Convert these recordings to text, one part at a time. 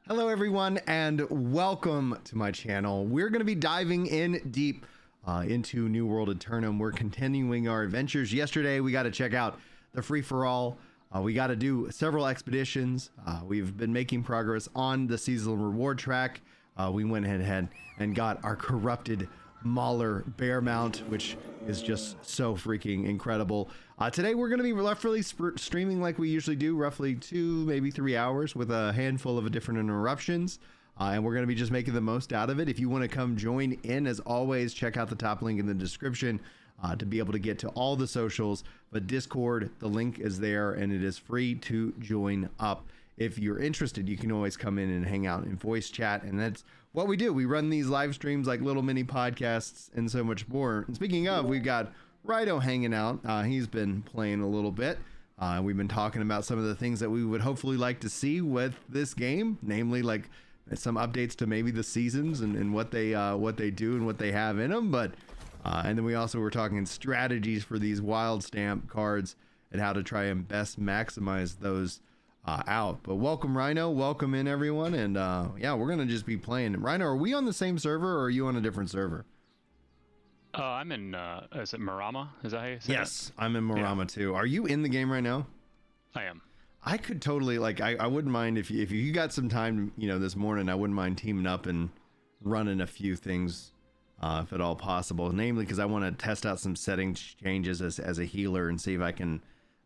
Hello everyone and welcome to my channel. We're going to be diving in deep into New World Aeternum. We're continuing our adventures. Yesterday we got to check out the free-for-all. We got to do several expeditions. We've been making progress on the seasonal reward track. We went ahead and got our corrupted Mauler bear mount, which is just so freaking incredible. Today we're going to be roughly streaming like we usually do, roughly 2 maybe 3 hours with a handful of different interruptions, and we're going to be just making the most out of it. If you want to come join in, as always, check out the top link in the description to be able to get to all the socials. But Discord, the link is there and it is free to join up. If you're interested, you can always come in and hang out in voice chat, and that's what we do. We run these live streams like little mini podcasts and so much more. And speaking of, we've got Rhino hanging out. He's been playing a little bit. We've been talking about some of the things that we would hopefully like to see with this game, namely like some updates to maybe the seasons and what they do and what they have in them. But and then we also were talking strategies for these wild stamp cards and how to try and best maximize those out. But welcome, Rhino. Welcome in, everyone. And yeah, we're gonna just be playing. Rhino, are we on the same server or are you on a different server? I'm in, is it Mora? Is that how you say it? Yes, I'm in Mora too. Are you in the game right now? I am. I could totally, like, I wouldn't mind if you got some time, you know, this morning, I wouldn't mind teaming up and running a few things, if at all possible. Namely, because I want to test out some settings changes as a healer and see if I can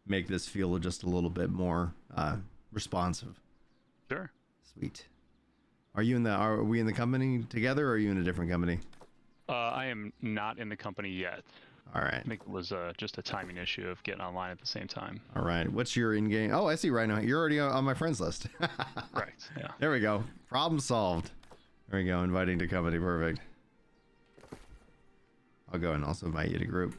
make this feel just a little bit more responsive. Sure. Sweet. Are we in the company together, or are you in a different company? I am not in the company yet. All right. I think it was just a timing issue of getting online at the same time. All right. What's your in-game? Oh, I see right now. You're already on my friends list. Correct. Yeah. There we go. Problem solved. There we go. Inviting to company. Perfect. I'll go and also invite you to group.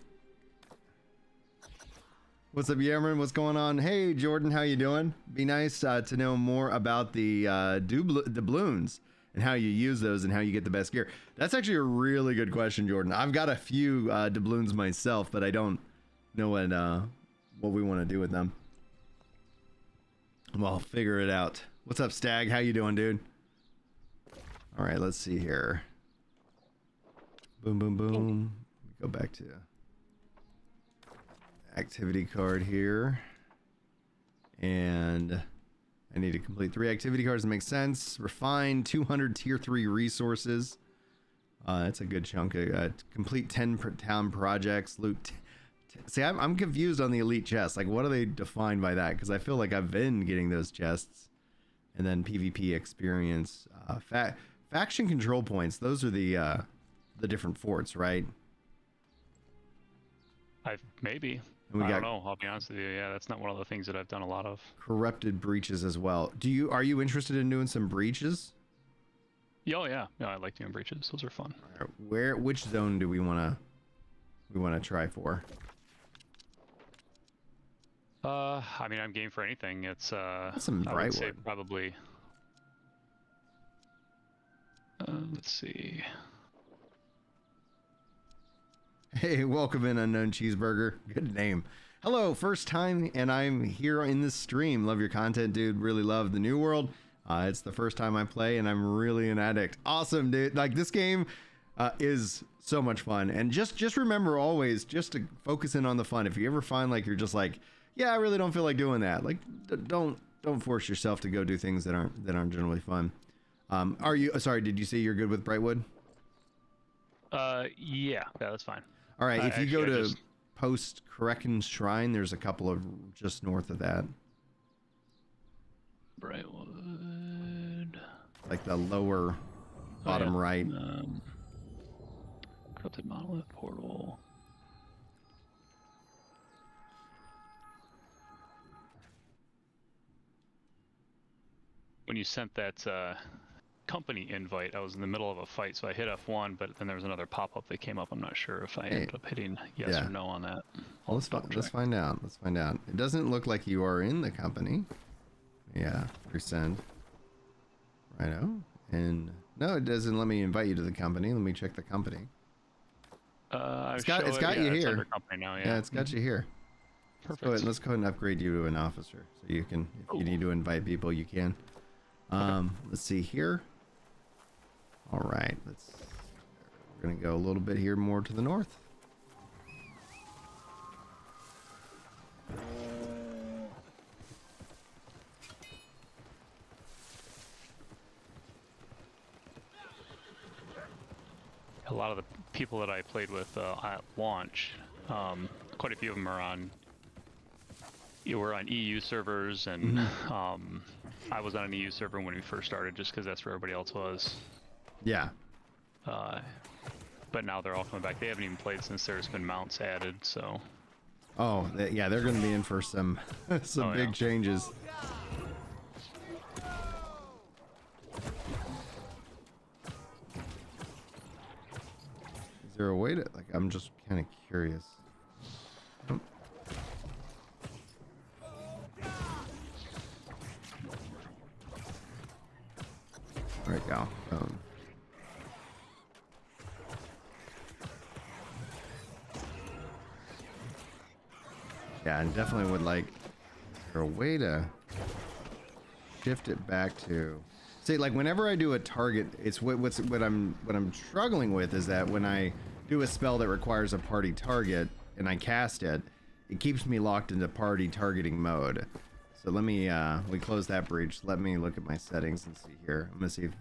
What's up, Yaman? What's going on? Hey, Jordan. How you doing? Be nice to know more about the doubloons and how you use those and how you get the best gear. That's actually a really good question, Jordan. I've got a few doubloons myself, but I don't know what we want to do with them. Well, I'll figure it out. What's up, Stag? How you doing, dude? All right, let's see here. Boom, boom, boom. Go back to activity card here. And I need to complete 3 activity cards. That makes sense. Refine 200 tier 3 resources. That's a good chunk. Complete 10 town projects. Loot. See, I'm confused on the elite chests. Like, what do they define by that? Because I feel like I've been getting those chests. And then PvP experience. Faction control points. Those are the different forts, right? Maybe. And I don't know. I'll be honest with you. Yeah, that's not one of the things that I've done a lot of. Corrupted breaches as well. Are you interested in doing some breaches? Oh yeah. Yeah, I like doing breaches. Those are fun. Right, which zone do we wanna try for? I mean, I'm game for anything. It's some I would say Brightwood. probably. Let's see. Hey, welcome in, Unknown Cheeseburger. Good name. Hello, first time, and I'm here in this stream. Love your content, dude. Really love the New World. It's the first time I play, and I'm really an addict. Awesome, dude. Like, this game is so much fun. And just remember always, just to focus in on the fun. If you ever find like you're just like, yeah, I really don't feel like doing that. Like, don't force yourself to go do things that aren't generally fun. Are you? Sorry, did you say you're good with Brightwood? Yeah, that's fine. All right, if you go to Post Kraken's Shrine, there's a couple of just north of that. Brightwood. Like the lower bottom right. Corrupted Monolith Portal. When you sent that company invite, I was in the middle of a fight, so I hit F1, but then there was another pop-up that came up. I'm not sure if I ended up hitting yes or no on that. Well, let's find out. Let's find out. It doesn't look like you are in the company. Yeah, resend. Righto. And no, it doesn't let me invite you to the company. Let me check the company. It's got you here. It's company now, yeah, it's got you here. Perfect. Let's go ahead and upgrade you to an officer, so you can, if you need to invite people, you can. Let's see here. All right, we're gonna go a little bit here more to the north. A lot of the people that I played with at launch, quite a few of them are on. You were on EU servers, and I was on an EU server when we first started, just because that's where everybody else was. Yeah. But now they're all coming back. They haven't even played since there's been mounts added, so. Oh, yeah, they're going to be in for some big changes. Is there a way to, like, I'm just kind of curious. Oh. There we go. Yeah, I definitely would like, is there a way to shift it back to, see, like whenever I do a target, it's what I'm struggling with is that when I do a spell that requires a party target and I cast it, it keeps me locked into party targeting mode. So let me we close that breach. Let me look at my settings and see here. I'm gonna see if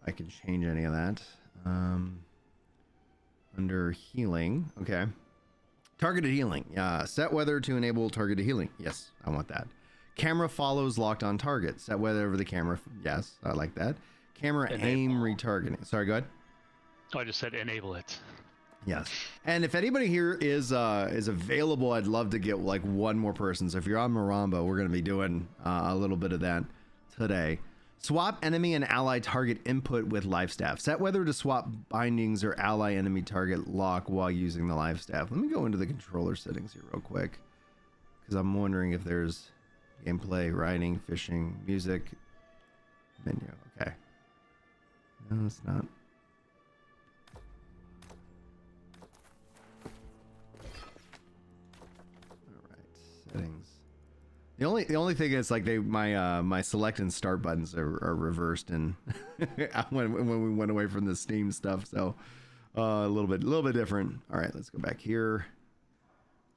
I can change any of that. Under healing, okay. Targeted healing. Set weather to enable targeted healing. Yes, I want that. Camera follows locked on target. Set weather over the camera. Yes, I like that. Camera aim retargeting. Sorry, go ahead. Oh, I just said enable it. Yes. And if anybody here is available, I'd love to get like one more person. So if you're on Maramba, we're going to be doing a little bit of that today. Swap enemy and ally target input with life staff. Set whether to swap bindings or ally enemy target lock while using the life staff. Let me go into the controller settings here real quick, because I'm wondering if there's gameplay, writing, fishing, music, menu. Okay. No, it's not. All right, settings. The only thing is like my select and start buttons are reversed and when we went away from the Steam stuff, so a little bit different. All right, let's go back here.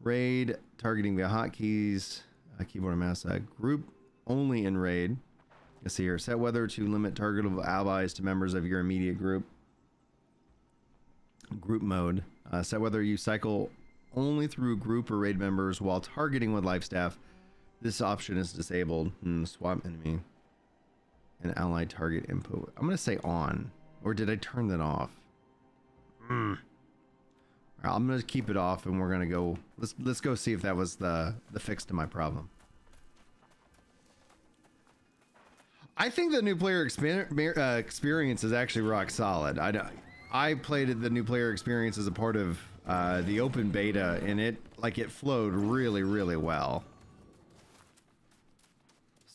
Raid targeting via hotkeys, keyboard and mouse. Group only in raid. Let's see here. Set weather to limit targetable allies to members of your immediate group. Group mode. Set whether you cycle only through group or raid members while targeting with life staff. This option is disabled. Swap enemy and ally target input. I'm gonna say on, or did I turn that off? I'm gonna keep it off, and we're gonna go. Let's go see if that was the fix to my problem. I think the new player experience is actually rock solid. I played the new player experience as a part of the open beta, and it flowed really, really well.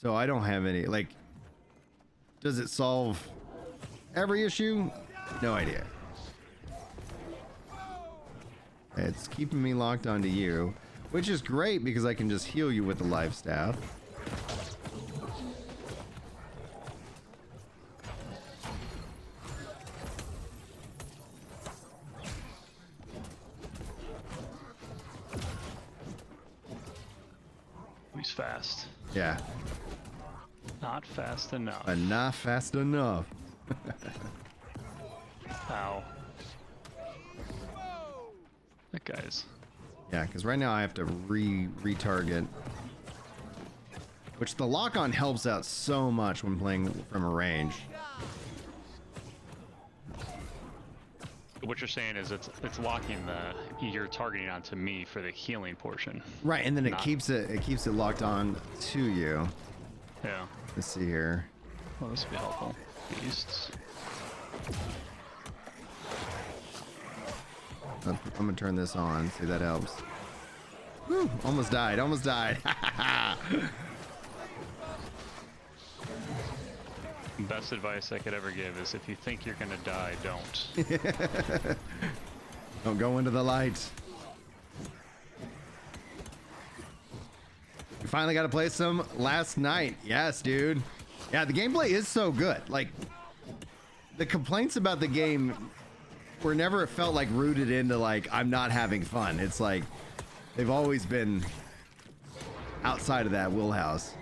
So I don't have any, like, does it solve every issue? No idea. It's keeping me locked onto you, which is great because I can just heal you with the life staff. He's fast. Yeah. Not fast enough. But not fast enough. Ow. That guy's. Yeah, because right now I have to retarget. Which the lock-on helps out so much when playing from a range. What you're saying is it's locking you're targeting onto me for the healing portion. Right, and then it keeps it locked on to you. Yeah. Let's see here. Well, this would be helpful. Beasts. I'm gonna turn this on. See, that helps. Whew, almost died. Almost died. Best advice I could ever give is if you think you're gonna die, don't. Don't go into the light. We finally got to play some last night. Yes, dude. Yeah, the gameplay is so good. Like, the complaints about the game were never felt like rooted into like I'm not having fun. It's like they've always been outside of that wheelhouse.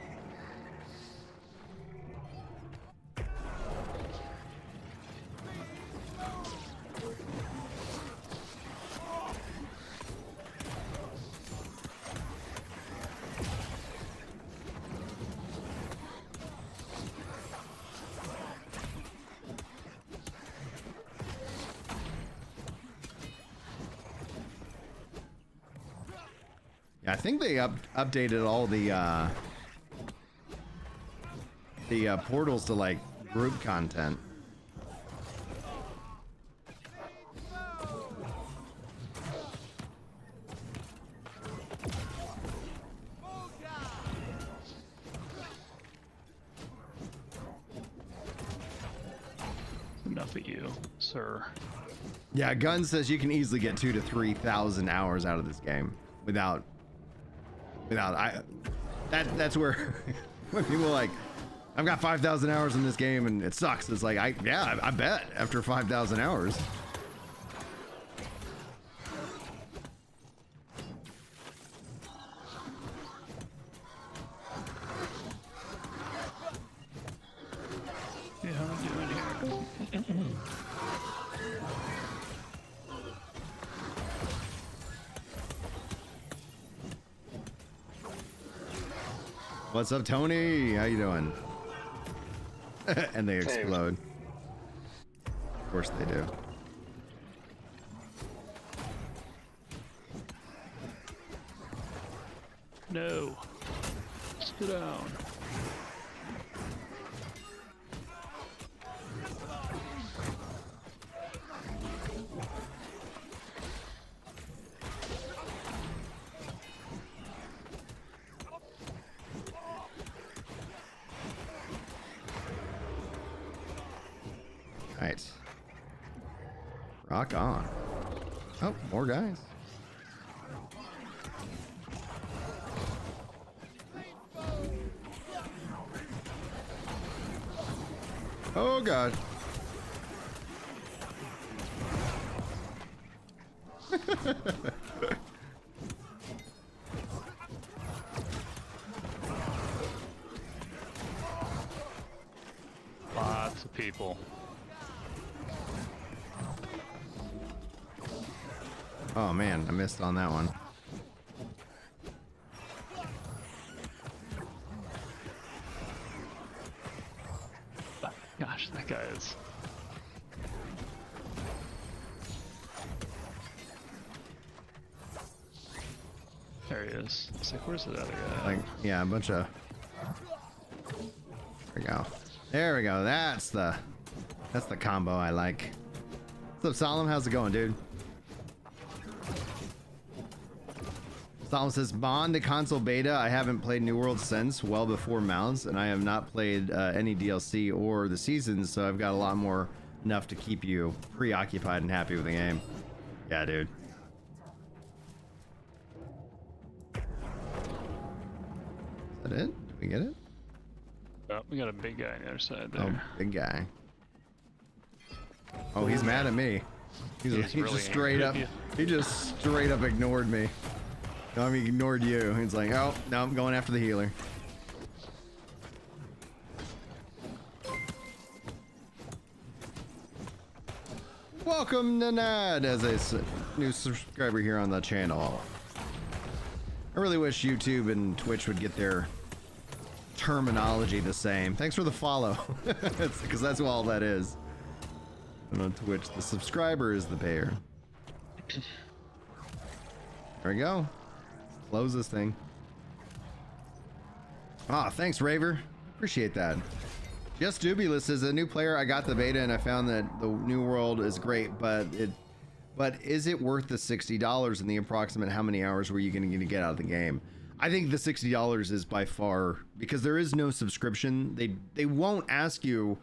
I think they updated all the portals to like group content. Enough of you, sir. Yeah, Gun says you can easily get 2,000 to 3,000 hours out of this game without that's where when people are like, I've got 5,000 hours in this game and it sucks. It's like, I bet after 5,000 hours. Yeah, I'm doing here. What's up, Tony? How you doing? And they explode. Of course they do. No. Sit down. Right. Rock on. Oh, more guys. Oh god. Lots of people. Oh man, I missed on that one. Gosh, that guy is. There he is. It's like, where's the other guy? Like, yeah, a bunch of. There we go. There we go. That's the combo I like. What's up, Solemn? How's it going, dude? Solemn says, Bond the console beta. I haven't played New World since well before Mounts, and I have not played any DLC or the seasons, so I've got a lot more enough to keep you preoccupied and happy with the game. Yeah, dude. Is that it? Did we get it? Oh, we got a big guy on the other side there. Oh, big guy. Oh, he's mad at me. He really just straight up. He just straight up ignored me. No, I mean, ignored you. He's like, oh, no, I'm going after the healer. Welcome, Nanad, as a new subscriber here on the channel. I really wish YouTube and Twitch would get their terminology the same. Thanks for the follow. Because that's all that is. And on Twitch, the subscriber is the payer. There we go. Close this thing. Ah, thanks, Raver. Appreciate that. Just Dubulus is a new player. I got the beta and I found that the new world is great, but is it worth the $60 and the approximate how many hours were you going to get out of the game? I think the $60 is by far, because there is no subscription. They won't ask you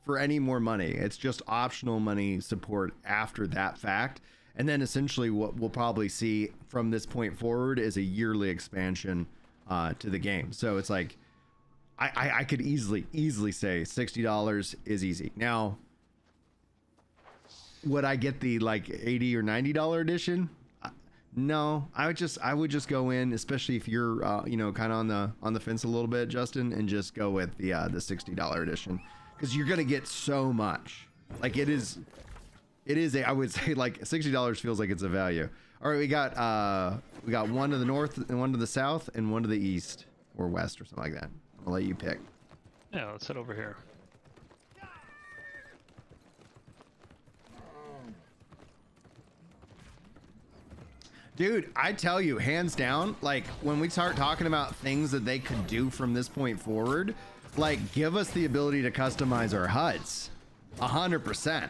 for any more money. It's just optional money support after that fact. And then essentially what we'll probably see from this point forward is a yearly expansion to the game. So it's like I could easily say $60 is easy. Now, would I get the like $80 or $90 edition? No, I would just go in, especially if you're you know, kind of on the fence a little bit, Justin, and just go with the $60 edition, because you're gonna get so much. Like it is I would say like $60 feels like it's a value. All right, we got one to the north and one to the south and one to the east or west or something like that. I'll let you pick. Yeah, let's head over here. Dude, I tell you, hands down, like when we start talking about things that they could do from this point forward, like give us the ability to customize our HUDs 100%.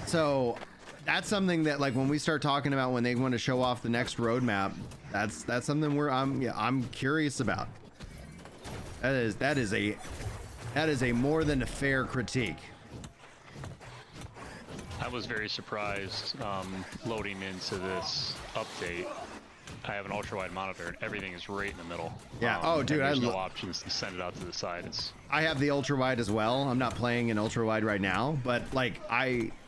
So that's something that, like, when we start talking about when they want to show off the next roadmap, that's something where I'm curious about. That is a more than a fair critique. I was very surprised loading into this update. I have an ultra wide monitor and everything is right in the middle. Yeah. Oh, dude, there's no options to send it out to the side. I have the ultra wide as well. I'm not playing in ultra wide right now, but like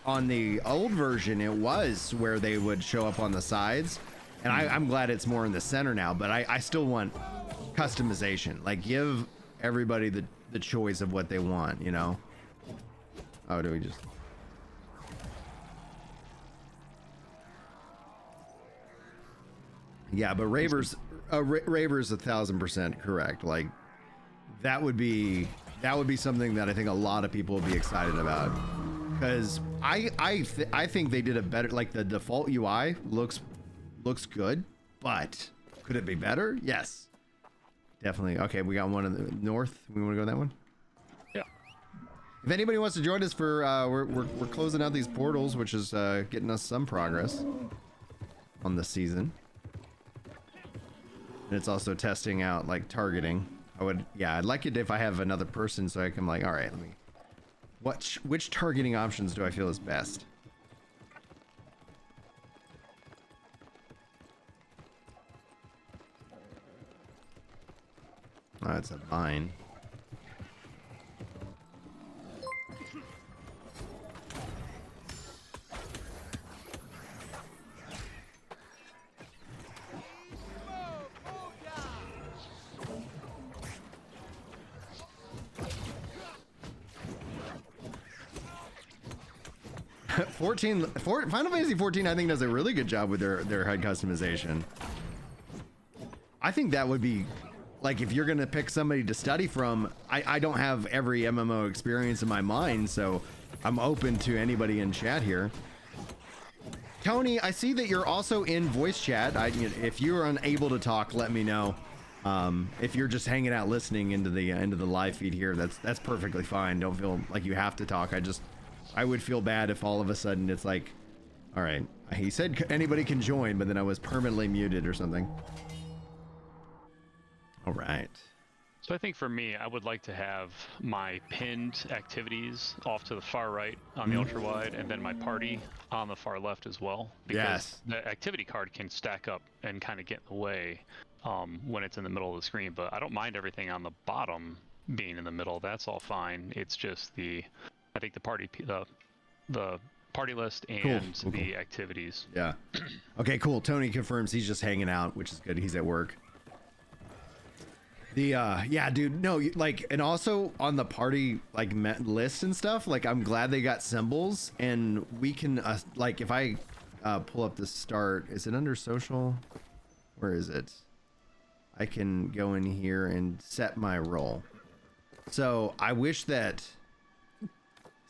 on the old version, it was where they would show up on the sides, and I'm glad it's more in the center now. But I still want customization. Like give everybody the choice of what they want. You know. Oh, do we just? Yeah, but Raver's 1,000% correct. Like that would be something that I think a lot of people would be excited about, because I think they did a better, like the default UI looks good, but could it be better? Yes, definitely. Okay, we got one in the north. We want to go that one. Yeah. If anybody wants to join us for we're closing out these portals, which is getting us some progress on the season. And it's also testing out like targeting. I'd like it if I have another person so I can like, all right, let me, which targeting options do I feel is best? Oh, it's a vine. 14, Final Fantasy 14 I think does a really good job with their HUD customization. I think that would be like, if you're gonna pick somebody to study from, I don't have every MMO experience in my mind, so I'm open to anybody in chat here. Tony, I see that you're also in voice chat. If you're unable to talk, let me know. If you're just hanging out listening into the live feed here, that's perfectly fine. Don't feel like you have to talk. I would feel bad if all of a sudden it's like, all right, he said anybody can join, but then I was permanently muted or something. All right. So I think for me, I would like to have my pinned activities off to the far right on the ultra wide, and then my party on the far left as well. Because the activity card can stack up and kind of get in the way when it's in the middle of the screen. But I don't mind everything on the bottom being in the middle. That's all fine. It's just I think the party list and cool. Activities. Yeah. Okay, cool. Tony confirms he's just hanging out, which is good. He's at work. Yeah, dude, no, like, and also on the party, like, list and stuff, like, I'm glad they got symbols, and we can, like, if I, pull up the start, is it under social? Where is it? I can go in here and set my role. So, I wish that,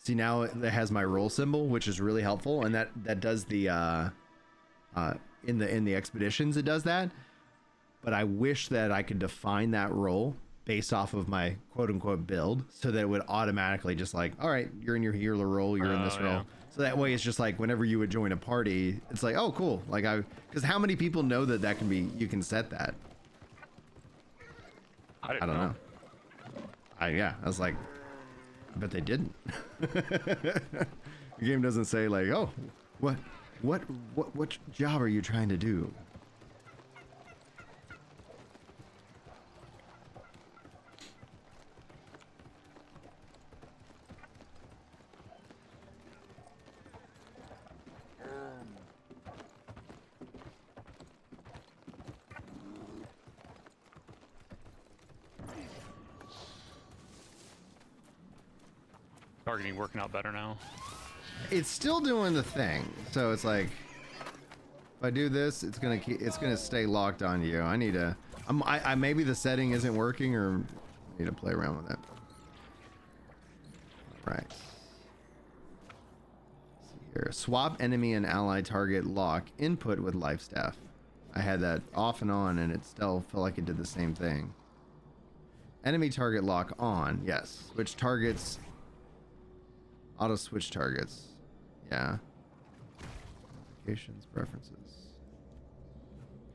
see, now it has my role symbol, which is really helpful, and that does the, in the expeditions, it does that. But I wish that I could define that role based off of my quote unquote build, so that it would automatically just like, all right, you're in your healer role, you're in this role. So that way it's just like whenever you would join a party, it's like, oh, cool. Like because how many people know that can be, you can set that? I don't know. I was like, I bet they didn't. The game doesn't say like, oh, what job are you trying to do? Targeting working out better now. It's still doing the thing. So it's like, if I do this, it's gonna stay locked on you. I need to, maybe the setting isn't working, or I need to play around with it. All right. Let's see here. Swap enemy and ally target lock input with life staff. I had that off and on, and it still felt like it did the same thing. Enemy target lock on. Yes. Switch targets. Auto switch targets. Yeah. Applications, preferences.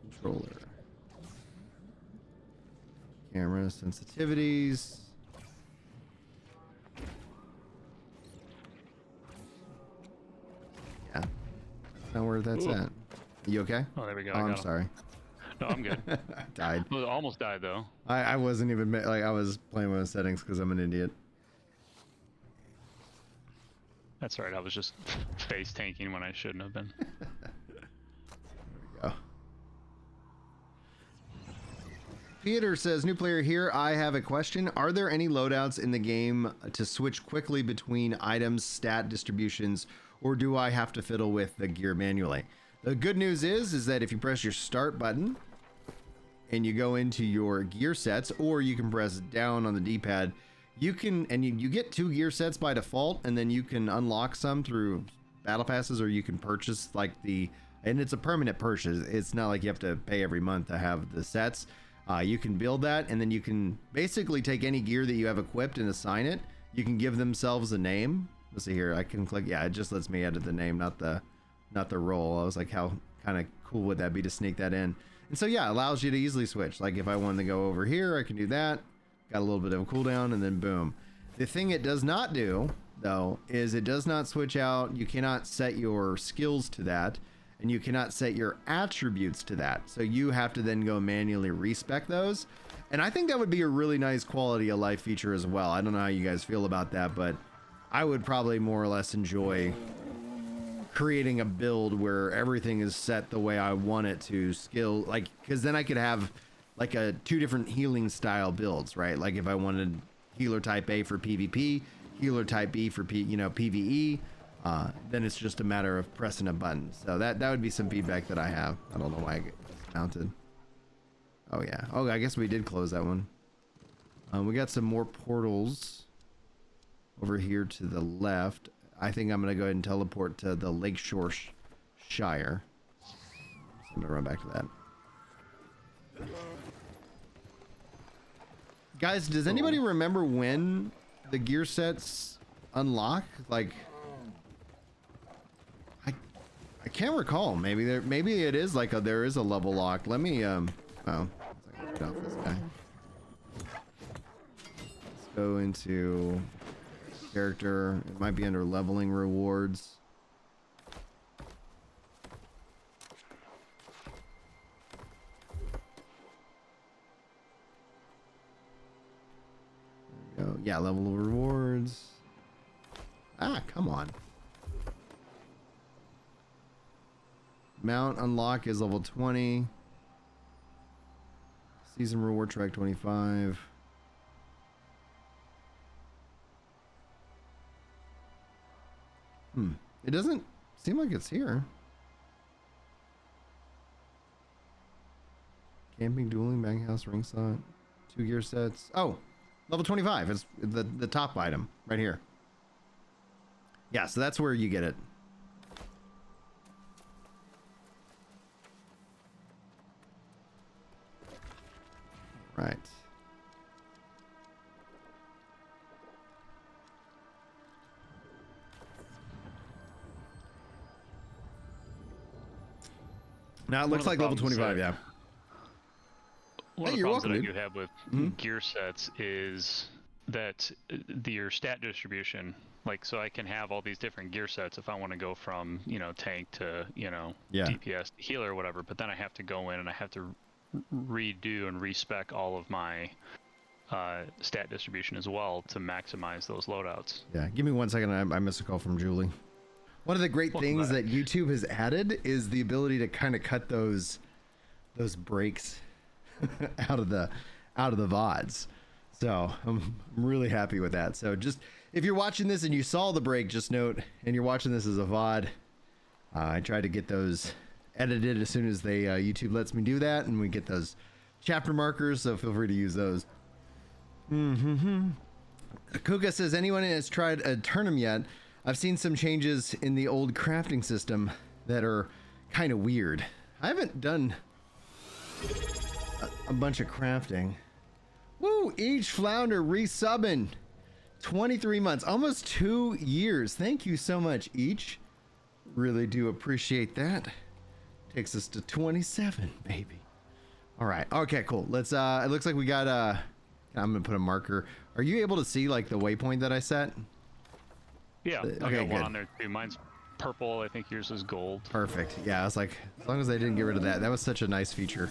Controller. Camera sensitivities. Yeah. That's not where that's at. You okay? Oh, there we go. Oh, I'm sorry. No, I'm good. I died. Well, almost died though. I wasn't even like, I was playing with the settings because I'm an idiot. That's right. I was just face tanking when I shouldn't have been. There we go. Peter says, new player here. I have a question. Are there any loadouts in the game to switch quickly between items, stat distributions, or do I have to fiddle with the gear manually? The good news is that if you press your start button and you go into your gear sets, or you can press down on the D-pad, you can, and you get 2 gear sets by default, and then you can unlock some through battle passes, or you can purchase like and it's a permanent purchase. It's not like you have to pay every month to have the sets. You can build that, and then you can basically take any gear that you have equipped and assign it. You can give themselves a name. Let's see here. I can click. Yeah, it just lets me edit the name, not the role. I was like, how kind of cool would that be to sneak that in? And so yeah, it allows you to easily switch. Like if I wanted to go over here, I can do that. Got a little bit of a cooldown, and then boom. The thing it does not do, though, is it does not switch out. You cannot set your skills to that, and you cannot set your attributes to that. So you have to then go manually respec those. And I think that would be a really nice quality of life feature as well. I don't know how you guys feel about that, but I would probably more or less enjoy creating a build where everything is set the way I want it to skill, like, because then I could have like 2 different healing style builds, right? Like if I wanted healer type A for PvP, healer type B for PvE, then it's just a matter of pressing a button. So that would be some feedback that I have. I don't know why I mounted. Oh yeah. Oh, I guess we did close that one. We got some more portals over here to the left. I think I'm gonna go ahead and teleport to the Lakeshore Shire. So I'm gonna run back to that. Guys, does anybody remember when the gear sets unlock? Like, I can't recall. Maybe it is like there is a level lock. Let me oh, get off this guy. Let's go into character. It might be under leveling rewards. There we go. Yeah, level rewards. Ah, come on. Mount unlock is level 20. Season reward track 25. It doesn't seem like it's here. Camping, dueling, baghouse, ring slot, 2 gear sets. Oh, level 25 is the top item right here. Yeah, so that's where you get it. Right. Now it looks like level 25, yeah. One of the problems that I do have with gear sets is that your stat distribution, like, so I can have all these different gear sets if I want to go from, tank to, DPS to healer or whatever, but then I have to go in and I have to redo and respec all of my stat distribution as well to maximize those loadouts. Yeah, give me 1 second. I missed a call from Julie. One of the great things that YouTube has added is the ability to kind of cut those breaks out of the VODs. So I'm really happy with that. So just if you're watching this and you saw the break, just note, and you're watching this as a VOD, I try to get those edited as soon as they YouTube lets me do that, and we get those chapter markers, so feel free to use those. Kuka says, anyone has tried Aeternum yet? I've seen some changes in the old crafting system that are kind of weird. I haven't done a bunch of crafting. Woo! Each flounder resubbing 23 months, almost 2 years. Thank you so much, Each. Really do appreciate that. Takes us to 27, baby. All right. Okay, cool. Let's it looks like we got I'm gonna put a marker. Are you able to see like the waypoint that I set? Yeah, Okay, I got one good. on there too. Mine's purple. I think yours is gold. Perfect. Yeah, I was like, as long as they didn't get rid of that. That was such a nice feature.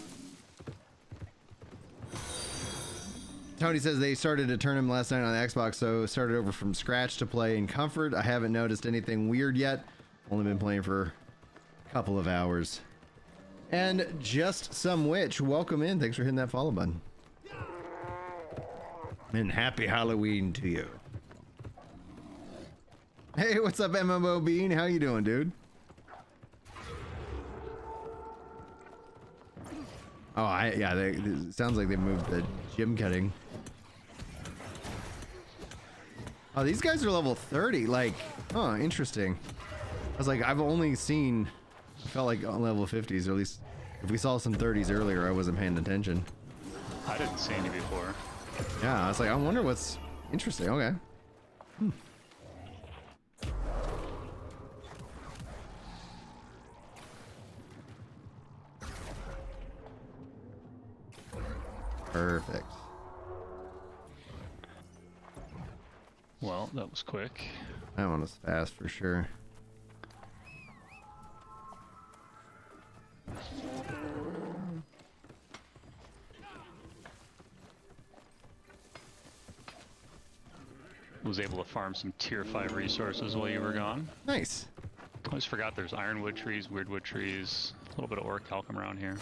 Tony says they started Aeternum last night on the Xbox, so started over from scratch to play in comfort. I haven't noticed anything weird yet. Only been playing for a couple of hours. And Just Some Witch, welcome in. Thanks for hitting that follow button. And happy Halloween to you. Hey, what's up, MMO Bean? How you doing, dude? Oh, yeah, it sounds like they moved the gym cutting. Oh, these guys are level 30. Like, huh, interesting. I was like, I've only seen, I felt like on level 50s, or at least if we saw some 30s earlier, I wasn't paying attention. I didn't see any before. Yeah, I was like, I wonder what's interesting. Okay. Perfect. Well, that was quick. That one was fast for sure. Was able to farm some tier 5 resources while you were gone. Nice. I always forgot there's ironwood trees, weirdwood trees, a little bit of orichalcum around here.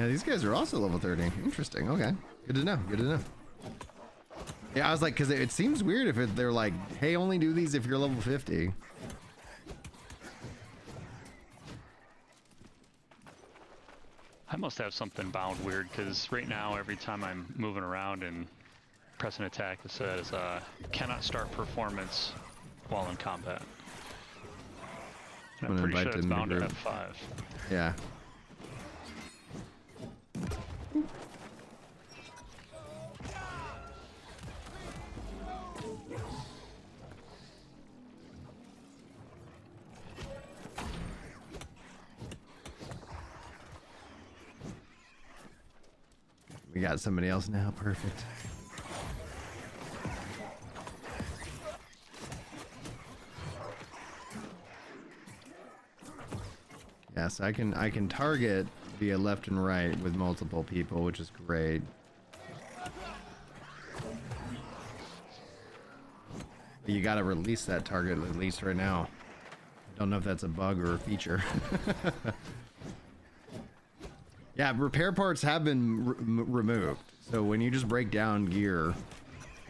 Yeah, these guys are also level 30. Interesting. Okay. Good to know. Good to know. Yeah, I was like, because it seems weird if they're like, hey, only do these if you're level 50. I must have something bound weird, because right now, every time I'm moving around and press an attack, it says, cannot start performance while in combat. And I'm pretty sure it's bound to F5. Yeah. We got somebody else now. Perfect. Yes, I can target via left and right with multiple people, which is great. But you got to release that target at least right now. Don't know if that's a bug or a feature. Yeah, repair parts have been removed. So when you just break down gear,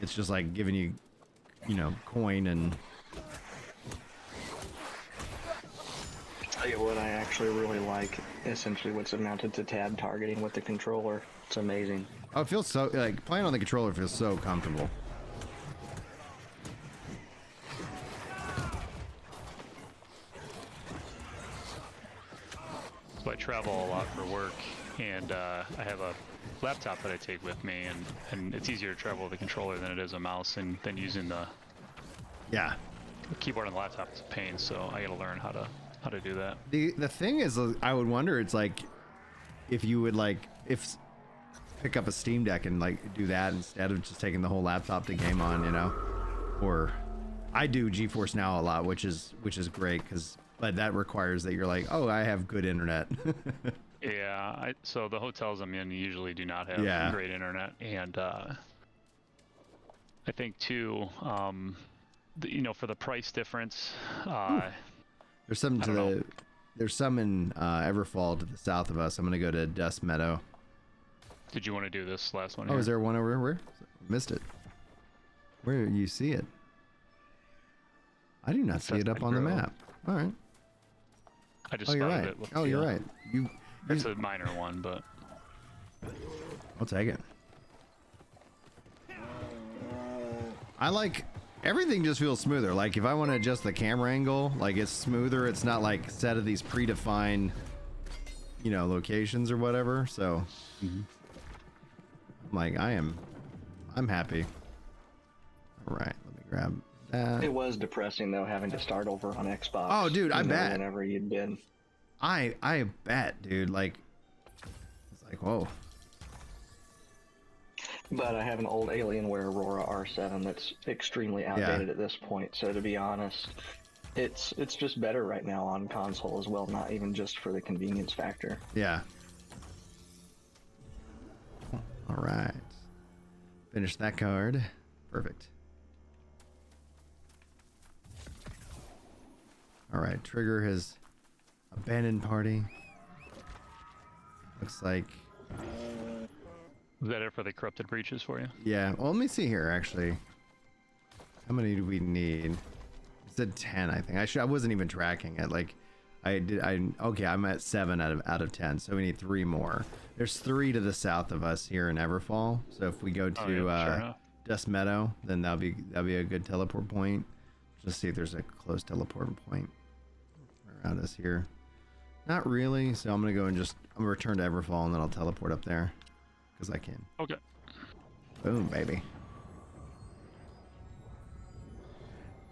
it's just like giving you, you know, coin and... Tell you what I actually really like, essentially what's amounted to tab targeting with the controller. It's amazing. Oh, it feels so, like, playing on the controller feels so comfortable. So I travel a lot for work, and I have a laptop that I take with me, and it's easier to travel with a controller than it is a mouse, and then using the keyboard on the laptop is a pain. So I got to learn how to do that. The thing is, I would wonder, it's like if you would like pick up a Steam Deck and like do that instead of just taking the whole laptop to game on, you know. Or I do GeForce Now a lot, which is great but that requires that you're like, oh, I have good internet. Yeah, so the hotels I'm in usually do not have great internet, and I think too, you know, for the price difference, there's some there's some in Everfall to the south of us. I'm gonna go to Dust Meadow. Did you want to do this last one? Oh, here? is there one over here? Where? Missed it. Where you see it? I do not see it up on the map. All right. I just Oh, you're spotted right. it with Oh, the, you're right. It's a minor one, but I'll take it. I like everything just feels smoother. Like if I want to adjust the camera angle, like it's smoother. It's not like set of these predefined, you know, locations or whatever. So like I'm happy. All right, let me grab that. It was depressing though having to start over on Xbox. Oh, dude, I bet. Whenever you'd been. I bet, dude. Like it's like whoa. But I have an old Alienware Aurora R7 that's extremely outdated at this point. So to be honest, it's just better right now on console as well. Not even just for the convenience factor. Yeah. All right. Finish that card. Perfect. All right. Trigger his abandoned party. Looks like. is that it for the corrupted breaches for you? Yeah. Well, let me see here. Actually, how many do we need? It said 10. I think I wasn't even tracking it. Like, okay. I'm at 7 out of 10. So we need 3 more. There's 3 to the south of us here in Everfall. So if we go to sure Dust Meadow, then that'll be a good teleport point. Just see if there's a close teleport point around us here. Not really. So I'm gonna go and I'm gonna return to Everfall and then I'll teleport up there because I can. Okay. Boom, baby.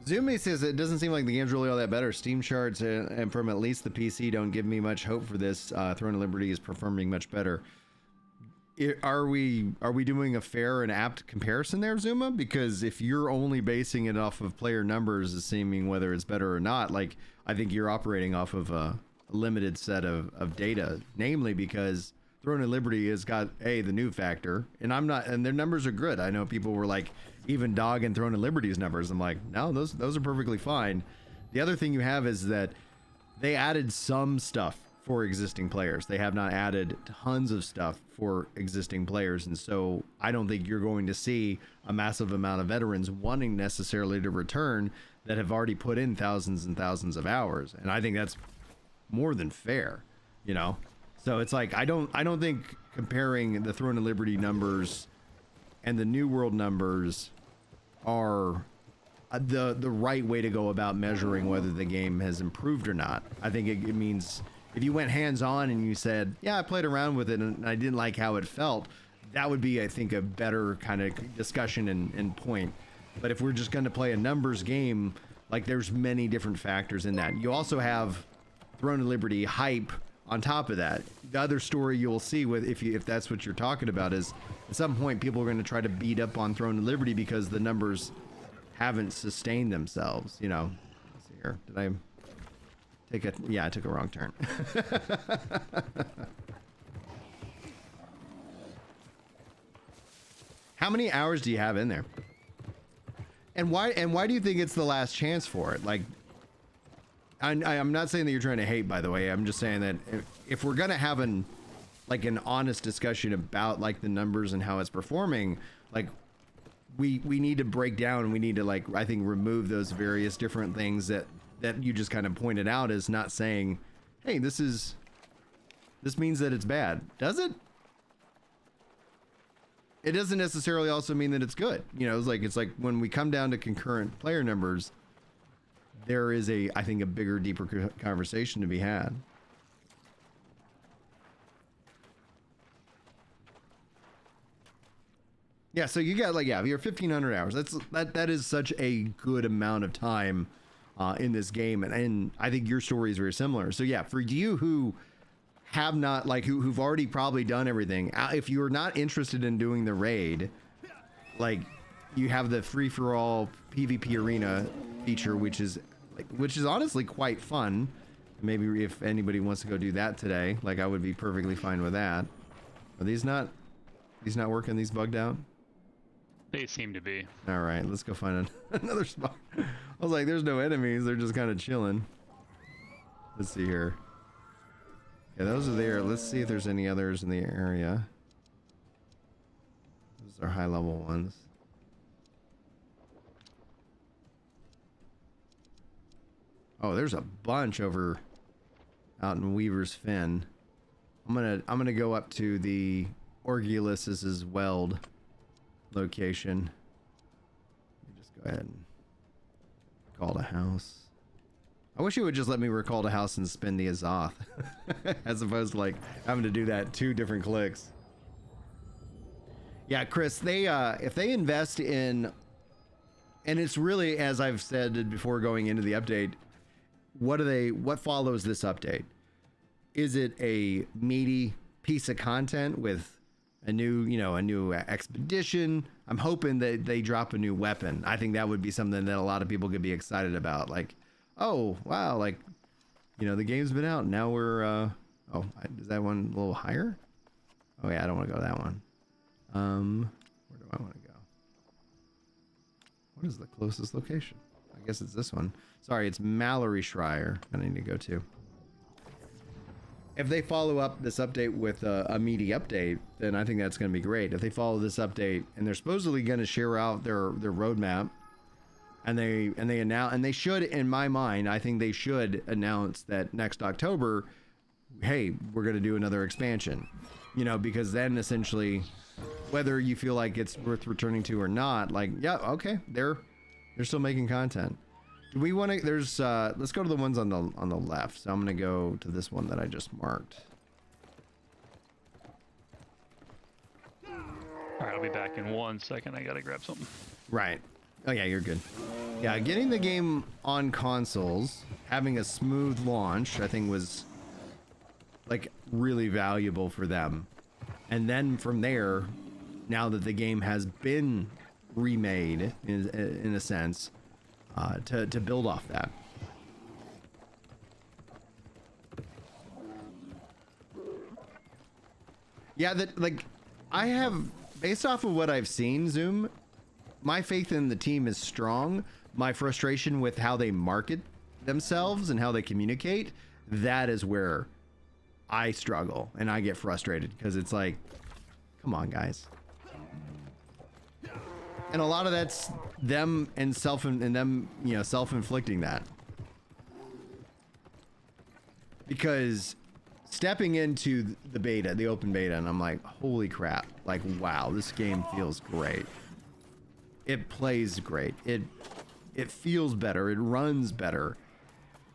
Zumi says it doesn't seem like the game's really all that better. Steam charts and from at least the PC don't give me much hope for this. Throne of Liberty is performing much better. Are we doing a fair and apt comparison there, Zuma? Because if you're only basing it off of player numbers as seeming whether it's better or not, like I think you're operating off of a limited set of data, namely because Throne of Liberty has got the new factor, and their numbers are good. I know people were like even dogging Throne of Liberty's numbers. I'm like, no, those are perfectly fine. The other thing you have is that they added some stuff for existing players. They have not added tons of stuff for existing players, and so I don't think you're going to see a massive amount of veterans wanting necessarily to return that have already put in thousands and thousands of hours, and I think that's more than fair, you know. So it's like I don't think comparing the Throne of Liberty numbers and the New World numbers are the right way to go about measuring whether the game has improved or not. I think it means if you went hands-on and you said, yeah, I played around with it and I didn't like how it felt, that would be, I think, a better kind of discussion and point. But if we're just going to play a numbers game, like there's many different factors in that. You also have Throne of Liberty hype on top of that. The other story you'll see with if that's what you're talking about is at some point people are going to try to beat up on Throne of Liberty because the numbers haven't sustained themselves, you know. Let's see here. Did I take a I took a wrong turn. How many hours do you have in there? And why do you think it's the last chance for it? Like I'm not saying that you're trying to hate, by the way. I'm just saying that if we're gonna have an honest discussion about like the numbers and how it's performing, like we need to break down and we need to I think remove those various different things that you just kind of pointed out as not saying, hey, this means that it's bad. Does it? It doesn't necessarily also mean that it's good. You know, it's like when we come down to concurrent player numbers, there is I think a bigger, deeper conversation to be had. Yeah, so you got you're 1,500 hours. That is such a good amount of time in this game, and I think your story is very similar. So yeah, for you who have not who've already probably done everything, if you're not interested in doing the raid, you have the free-for-all PvP arena feature, which is honestly quite fun. Maybe if anybody wants to go do that today, I would be perfectly fine with that. Are these not working? These bugged out? They seem to be. All right, let's go find another spot. I was like, there's no enemies. They're just kind of chilling. Let's see here. Yeah, those are there. Let's see if there's any others in the area. are high level ones. Oh, there's a bunch over out in Weaver's Fen. I'm gonna go up to the Orgulus's Weld location. Let me just go ahead and call a house. I wish it would just let me recall a house and spin the Azoth, as opposed to like having to do that 2 different clicks. Yeah, Chris, they if they invest in, and it's really, as I've said before going into the update, what follows this update? Is it a meaty piece of content with a new expedition? I'm hoping that they drop a new weapon. I think that would be something that a lot of people could be excited about. Like, oh wow, like, the game's been out, now we're oh, is that one a little higher? Oh yeah, I don't want to go to that one. Where do I want to go? What is the closest location? I guess it's this one. Sorry, it's Mallory Schreier I need to go to. If they follow up this update with a meaty update, then I think that's going to be great. If they follow this update and they're supposedly going to share out their roadmap, and they announce, and they should, in my mind, I think they should announce that next October, hey, we're going to do another expansion, because then essentially, whether you feel like it's worth returning to or not, like, yeah, okay, they're still making content. Do we want to, there's let's go to the ones on the left. So I'm going to go to this one that I just marked. All right, I'll be back in 1 second. I gotta grab something. Right. Oh yeah, you're good. Yeah, getting the game on consoles, having a smooth launch, I think was like really valuable for them. And then from there, now that the game has been remade in a sense, to build off that. Yeah, that, like, I have, based off of what I've seen, Zoom, my faith in the team is strong. My frustration with how they market themselves and how they communicate, that is where I struggle and I get frustrated, because it's like, come on, guys. And a lot of that's them and them, self-inflicting that. Because stepping into the beta, the open beta, and I'm like, holy crap. Like, wow, this game feels great. It plays great. It feels better. It runs better.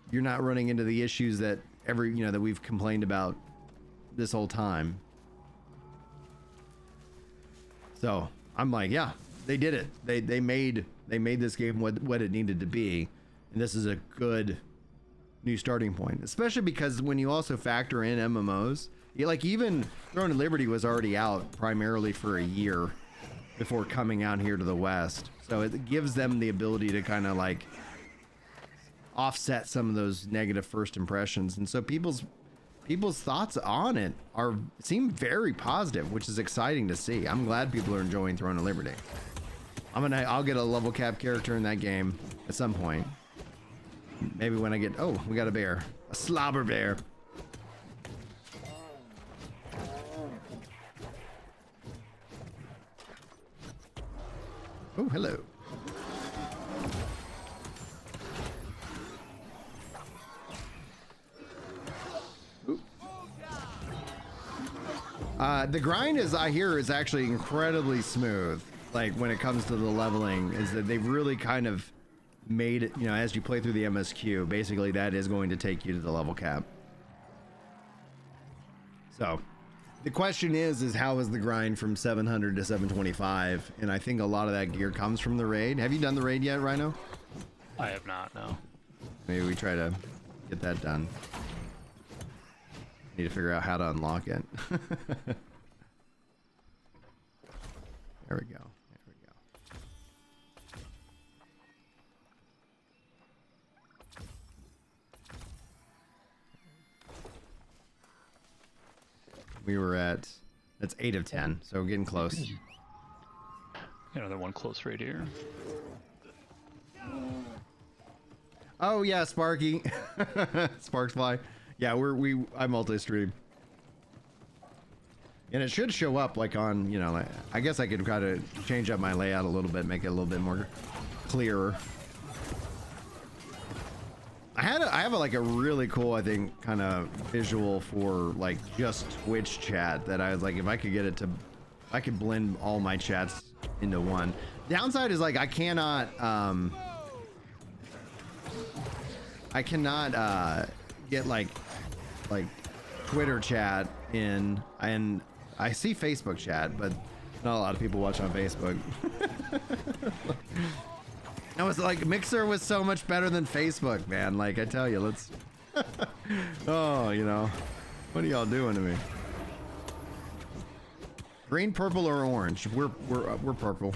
You're not running into the issues that that we've complained about this whole time. So I'm like, yeah, they did it. They made this game what it needed to be, and this is a good new starting point. Especially because when you also factor in MMOs, like even Throne of Liberty was already out primarily for a year before coming out here to the West, so it gives them the ability to kind of like offset some of those negative first impressions, and so people's thoughts on it seem very positive, which is exciting to see. I'm glad people are enjoying Throne of Liberty. I'll get a level cap character in that game at some point. Maybe when I get, oh, we got a bear, a slobber bear. Oh, hello. The grind, as I hear, is actually incredibly smooth. Like when it comes to the leveling, is that they've really kind of made it, as you play through the MSQ, basically that is going to take you to the level cap. So the question is how is the grind from 700 to 725? And I think a lot of that gear comes from the raid. Have you done the raid yet, Rhino? I have not, no. Maybe we try to get that done. Need to figure out how to unlock it. There we go. There we go. We were at, that's 8 of 10, so we're getting close. Got another one close right here. Oh yeah, Sparky. Sparksfly. Yeah, I multi-stream. And it should show up like on, you know, like, I guess I could try to change up my layout a little bit, make it a little bit more clearer. I have like a really cool, I think, kind of visual for like just Twitch chat that I was like, if I could get it to, I could blend all my chats into one. Downside is like I cannot get like Twitter chat in, and I see Facebook chat, but not a lot of people watch on Facebook. I was like, Mixer was so much better than Facebook, man. Like I tell you, let's. Oh, you know, what are y'all doing to me? Green, purple, or orange? We're purple.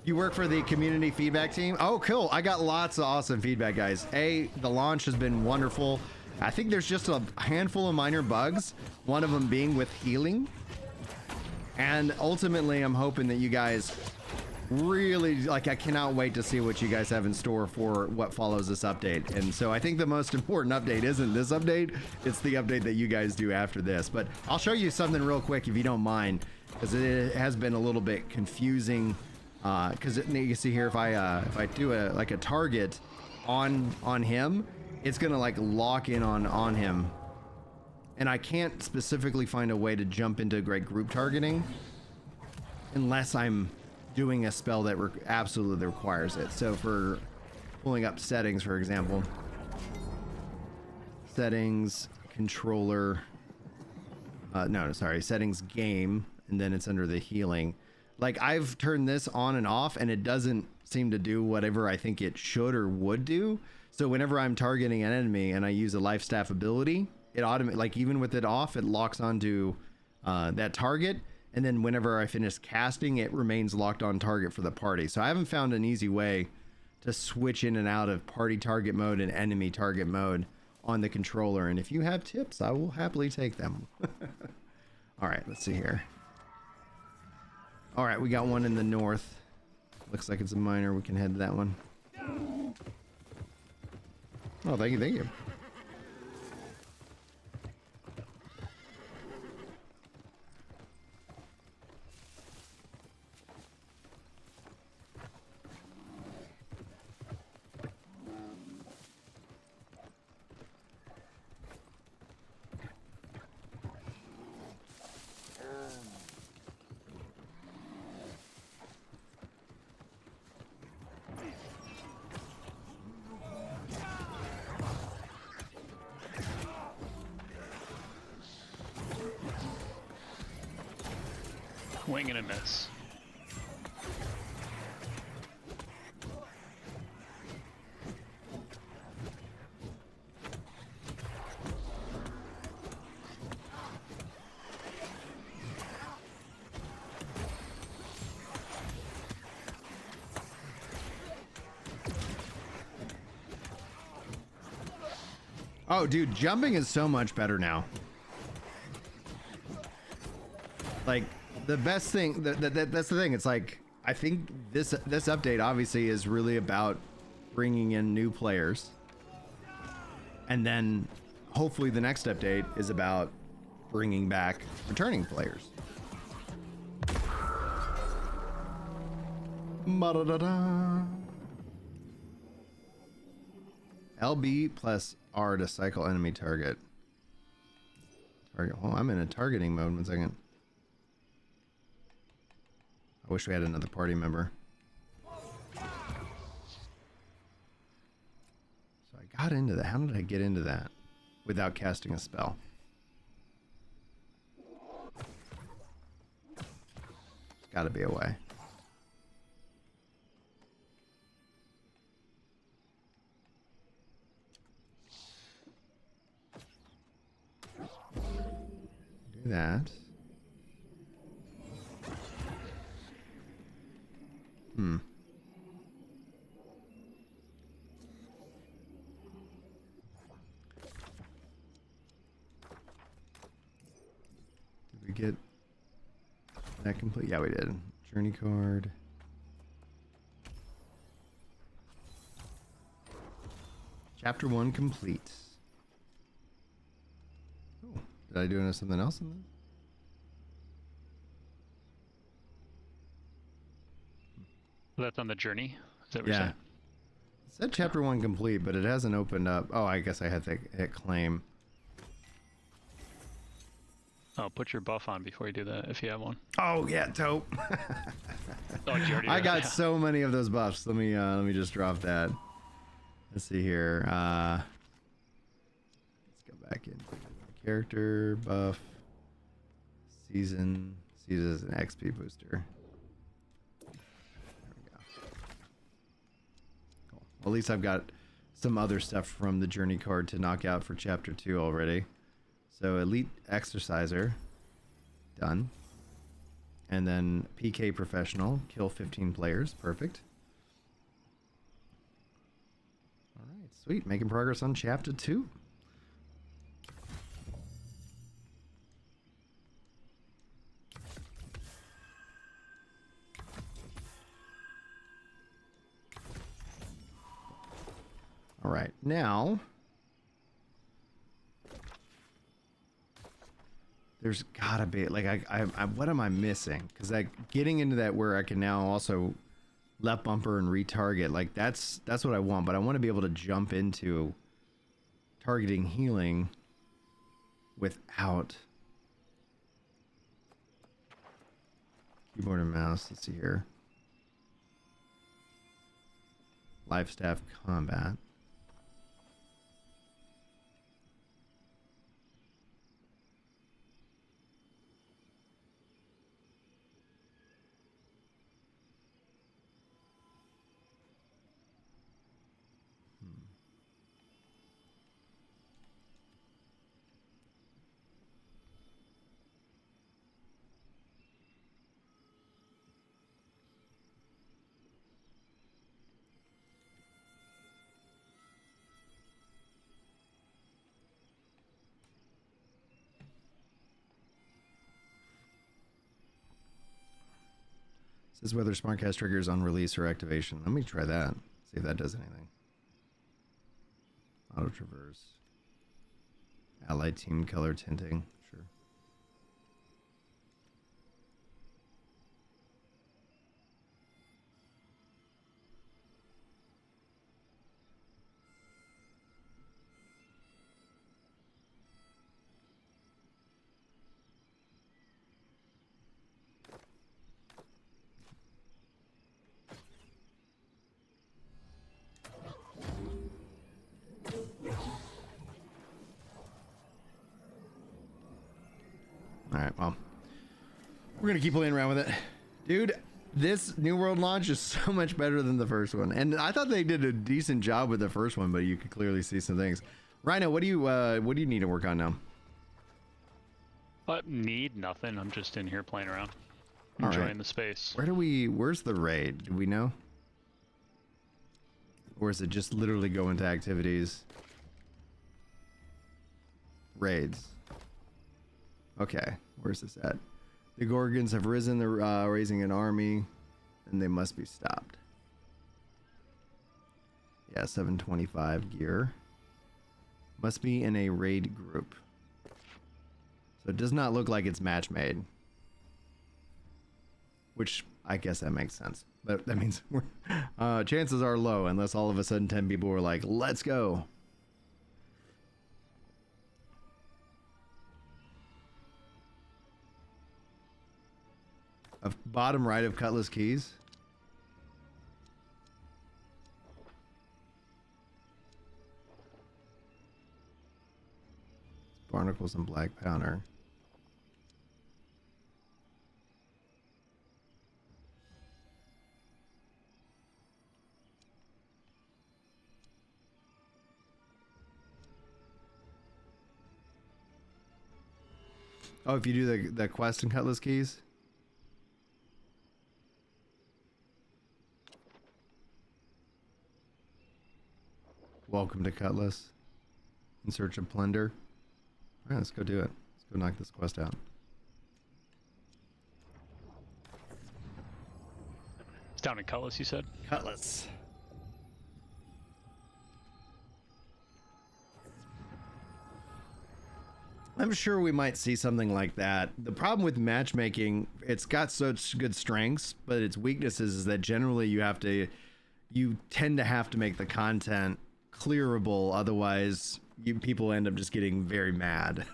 You work for the community feedback team? Oh, cool. I got lots of awesome feedback, guys. The launch has been wonderful. I think there's just a handful of minor bugs, one of them being with healing. And ultimately, I'm hoping that you guys really, like, I cannot wait to see what you guys have in store for what follows this update. And so I think the most important update isn't this update, it's the update that you guys do after this. But I'll show you something real quick if you don't mind, because it has been a little bit confusing. Because you can see here, if I do a target on him, it's gonna like lock in on him, and I can't specifically find a way to jump into great group targeting unless I'm doing a spell that absolutely requires it. So for pulling up settings, for example, settings controller, no, sorry, settings game, and then it's under the healing. Like I've turned this on and off and it doesn't seem to do whatever I think it should or would do. So whenever I'm targeting an enemy and I use a life staff ability, it automatically, like even with it off, it locks onto that target. And then whenever I finish casting, it remains locked on target for the party. So I haven't found an easy way to switch in and out of party target mode and enemy target mode on the controller. And if you have tips, I will happily take them. All right, let's see here. All right, we got one in the north. Looks like it's a miner. We can head to that one. Oh, thank you, thank you. Wing and a miss. Oh, dude, jumping is so much better now. Like, the best thing, that's the thing. It's like, I think this update obviously is really about bringing in new players. And then hopefully the next update is about bringing back returning players. Ba-da-da-da. LB plus R to cycle enemy target. Target. Oh, I'm in a targeting mode. 1 second. I wish we had another party member. So I got into that. How did I get into that without casting a spell? There's got to be a way. Do that. get that complete? Yeah, we did. Journey card. Chapter 1 complete. Oh, did I do something else in there? That's on the journey. Is that what you're Yeah. saying? It said chapter 1 complete, but it hasn't opened up. Oh, I guess I had to hit claim. Oh, put your buff on before you do that if you have one. Oh yeah, dope. Oh, you already I did? got Yeah. so many of those buffs. Let me just drop that. Let's see here. Let's go back into character buff. Season. Season is an XP booster. There we go. Cool. Well, at least I've got some other stuff from the journey card to knock out for chapter 2 already. So elite exerciser, done. And then PK professional, kill 15 players, perfect. All right, sweet, making progress on chapter 2. All right, now there's gotta be like I what am I missing? Because like getting into that where I can now also left bumper and retarget, like that's what I want. But I want to be able to jump into targeting healing without keyboard and mouse. Let's see here. Life staff combat. Says whether SmartCast triggers on release or activation. Let me try that. See if that does anything. Auto traverse. Allied team color tinting. Sure. Alright, well. We're going to keep playing around with it. Dude, this New World launch is so much better than the first one. And I thought they did a decent job with the first one, but you could clearly see some things. Rhino, what do you need to work on now? Need nothing. I'm just in here playing around. All Enjoying right. the space. Where's the raid? Do we know? Or is it just literally go into activities? Raids. Okay, where's this at? The Gorgons have risen, they're raising an army, and they must be stopped. Yeah, 725 gear. Must be in a raid group. So it does not look like it's match made. Which, I guess that makes sense. But that means chances are low, unless all of a sudden 10 people were like, let's go. Bottom right of Cutlass Keys. It's barnacles and black powder. Oh, if you do the quest in Cutlass Keys. Welcome to Cutlass. In search of plunder. Alright, let's go do it. Let's go knock this quest out. It's down in Cutlass, you said? Cutlass. I'm sure we might see something like that. The problem with matchmaking, it's got such good strengths, but its weaknesses is that generally you tend to have to make the content clearable, otherwise people end up just getting very mad.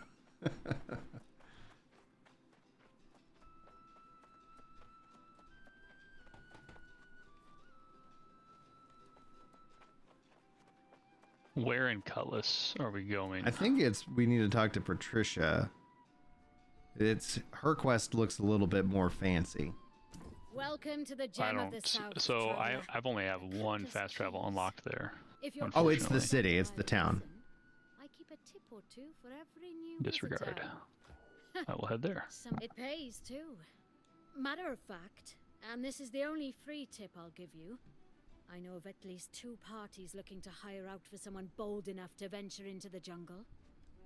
Where in Cutlass are we going? I think we need to talk to Patricia. Her quest looks a little bit more fancy. Welcome to the gem of the south. So traveler. I've only have one fast travel unlocked there. If you're Oh, it's the unfortunately. city, it's the town. I keep a tip or two for every new Disregard. visitor. I will head there. It pays too. Matter of fact, and this is the only free tip I'll give you, I know of at least 2 parties looking to hire out for someone bold enough to venture into the jungle.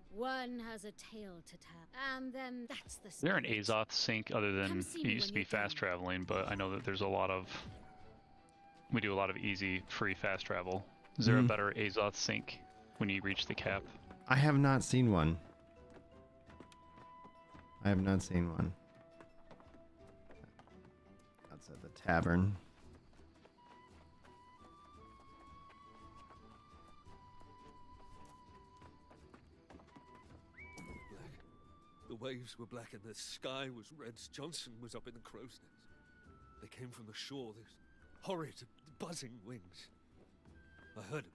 One has a tale to tell, and then that's the Is there an spirit. Azoth sync other than Come see it me used to when be you're fast done. traveling, but I know that there's a lot of we do a lot of easy free fast travel. Is there a better Azoth sync when you reach the cap? I have not seen one. I have not seen one. That's at the tavern. Black. The waves were black and the sky was red. Johnson was up in the crow's nest. They came from the shore, those horrid, buzzing wings. I heard him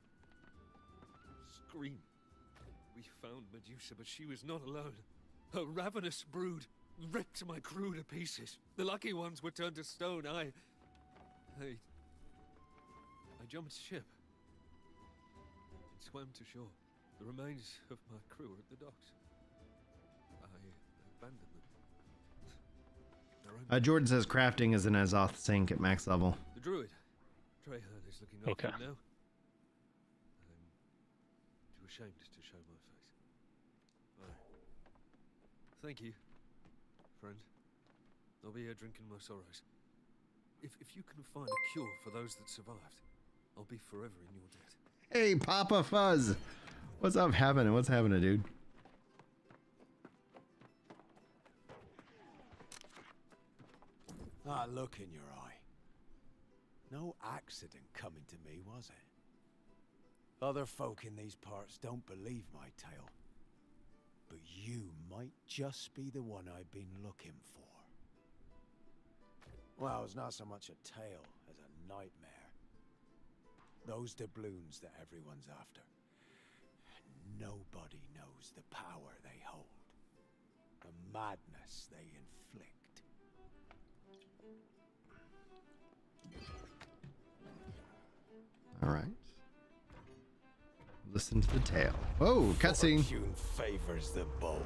scream. We found Medusa, but she was not alone. Her ravenous brood ripped my crew to pieces. The lucky ones were turned to stone. I jumped ship and swam to shore. The remains of my crew are at the docks. I abandoned them. Their own Jordan says crafting is an Azoth sync at max level. The druid, Trahern, is looking after Okay. him now. I'm too ashamed to show my face. Thank you, friend. I'll be here drinking my sorrows. If you can find a cure for those that survived, I'll be forever in your debt. Hey, Papa Fuzz. What's up happening? What's happening, dude? That look in your eye. No accident coming to me, was it? Other folk in these parts don't believe my tale. But you might just be the one I've been looking for. Well, it's not so much a tale as a nightmare. Those doubloons that everyone's after. Nobody knows the power they hold. The madness they inflict. All right. Listen to the tale. Oh, cutscene. Fortune favors the bold.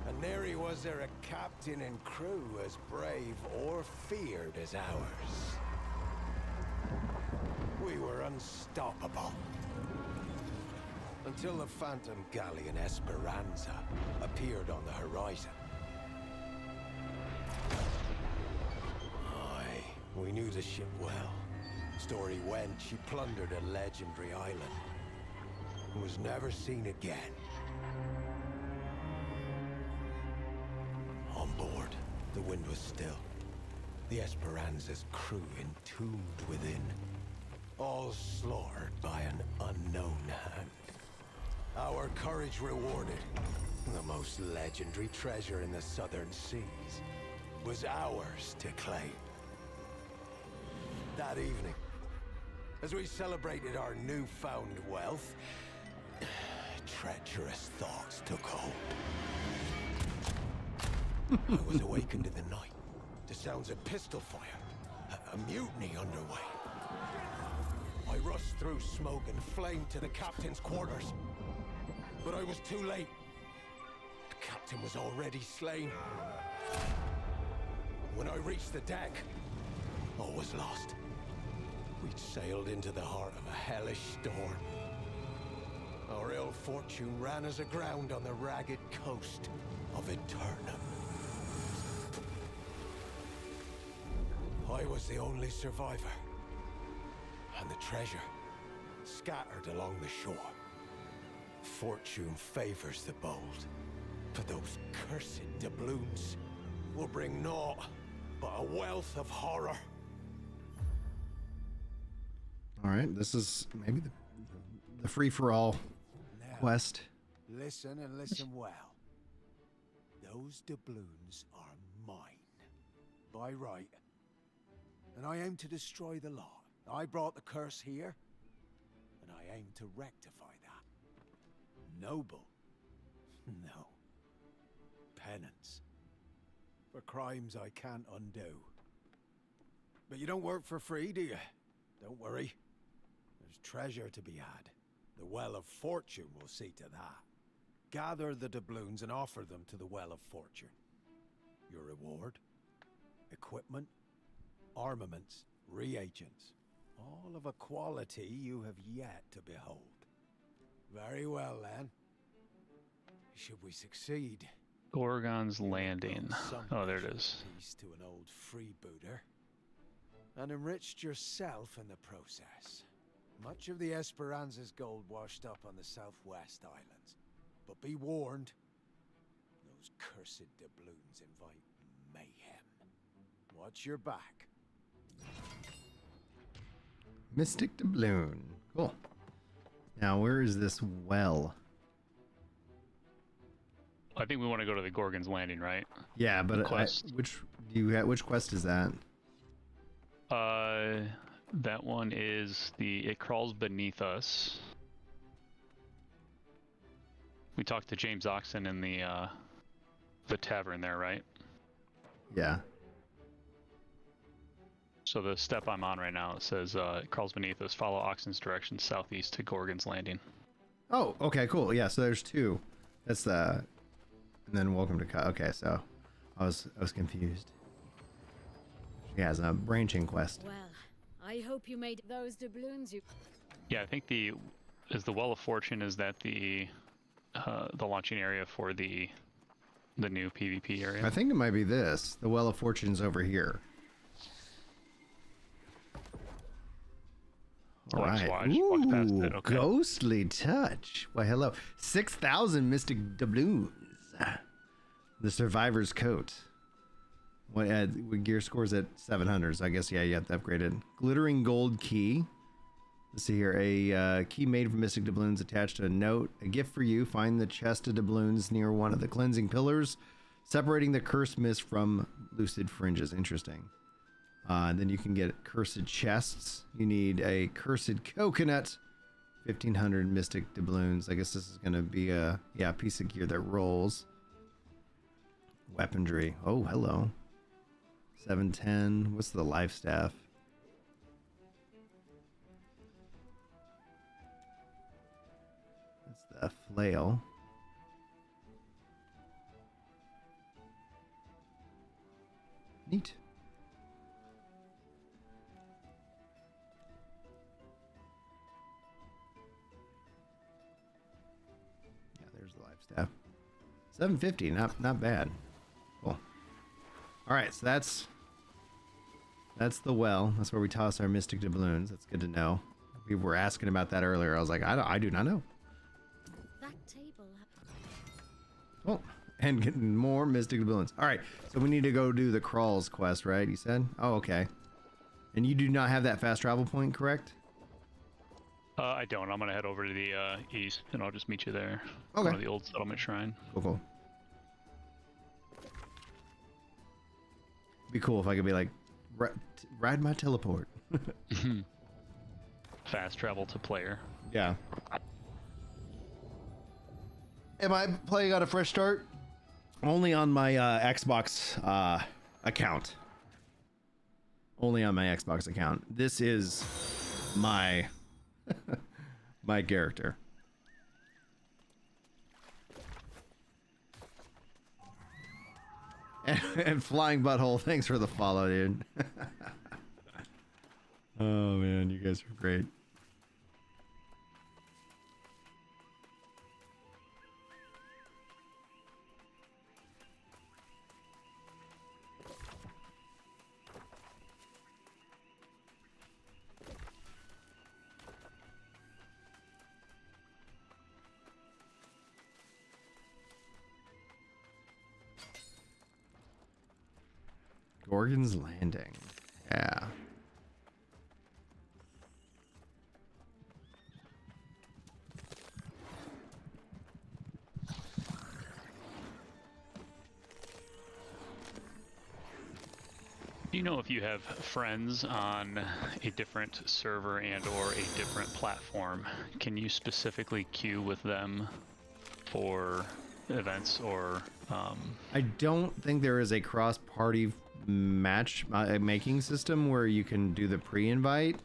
And there he was there, a captain and crew as brave or feared as ours. We were unstoppable. Until the phantom galleon Esperanza appeared on the horizon. Aye, we knew the ship well. Story went, she plundered a legendary island and was never seen again. On board, the wind was still. The Esperanza's crew entombed within, all slaughtered by an unknown hand. Our courage rewarded. The most legendary treasure in the southern seas was ours to claim. That evening, as we celebrated our newfound wealth, treacherous thoughts took hold. I was awakened in the night to sounds of pistol fire, a mutiny underway. I rushed through smoke and flame to the captain's quarters, but I was too late. The captain was already slain. When I reached the deck, all was lost. We'd sailed into the heart of a hellish storm. Our ill fortune ran us aground on the ragged coast of Aeternum. I was the only survivor. And the treasure scattered along the shore. Fortune favors the bold, but those cursed doubloons will bring naught but a wealth of horror. All right, this is maybe the free-for-all quest. Listen and listen well. Those doubloons are mine, by right. And I aim to destroy the lot. I brought the curse here, and I aim to rectify that. Noble? No. Penance. For crimes I can't undo. But you don't work for free, do you? Don't worry. There's treasure to be had. The Well of Fortune will see to that. Gather the doubloons and offer them to the Well of Fortune. Your reward? Equipment? Armaments? Reagents? All of a quality you have yet to behold. Very well, then. Should we succeed, Gorgon's Landing. Oh, there it is. peace to an old freebooter, and enriched yourself in the process. Much of the Esperanza's gold washed up on the southwest islands. But be warned, those cursed doubloons invite mayhem. Watch your back. Mystic doubloon. Cool. Now, where is this well? I think we want to go to the Gorgon's Landing, right? Yeah, but Quest. which quest is that? That one is It Crawls Beneath Us. We talked to James Oxen in the tavern there, right? Yeah. So the step I'm on right now, it says It Crawls Beneath Us. Follow Oxen's direction southeast to Gorgon's Landing. Oh, okay, cool. Yeah, so there's two. That's the, and then welcome to. Okay, so I was confused. Yeah, it's a branching quest. Well, I hope you made those doubloons you... Yeah, I think the Well of Fortune, is that the launching area for the new PvP area? I think it might be this. The Well of Fortune's over here. All right. Walked past it. Okay. Ghostly touch. Why, hello. 6,000 mystic doubloons. The survivor's coat. What gear scores at 700? So I guess yeah, you have to upgrade it. Glittering gold key. Let's see here. A key made from mystic doubloons attached to a note. A gift for you. Find the chest of doubloons near one of the cleansing pillars, separating the cursed mist from lucid fringes. Interesting. Then you can get cursed chests. You need a cursed coconut. 1,500 mystic doubloons. I guess this is going to be a piece of gear that rolls. Weaponry. Oh, hello. 710. What's the life staff? That's the flail. Neat. Yeah, there's the life staff. 750. Not bad. Cool. All right, so that's the well. That's where we toss our mystic doubloons. That's good to know. People were asking about that earlier. I was like, I do not know. That table... Oh, and getting more mystic doubloons. All right, so we need to go do the crawls quest, right? You said? Oh, okay. And you do not have that fast travel point, correct? I don't. I'm gonna head over to the east, and I'll just meet you there. Okay. One of the old settlement shrine. Cool. Be cool if I could be like, ride my teleport. Fast travel to player. Yeah. Am I playing on a fresh start? Only on my Xbox account. Only on my Xbox account. This is my my character. And flying butthole, thanks for the follow, dude. Oh man, you guys are great. Gorgon's Landing. Yeah. Do you know if you have friends on a different server and or a different platform? Can you specifically queue with them for events or... I don't think there is a cross-party match making system where you can do the pre-invite,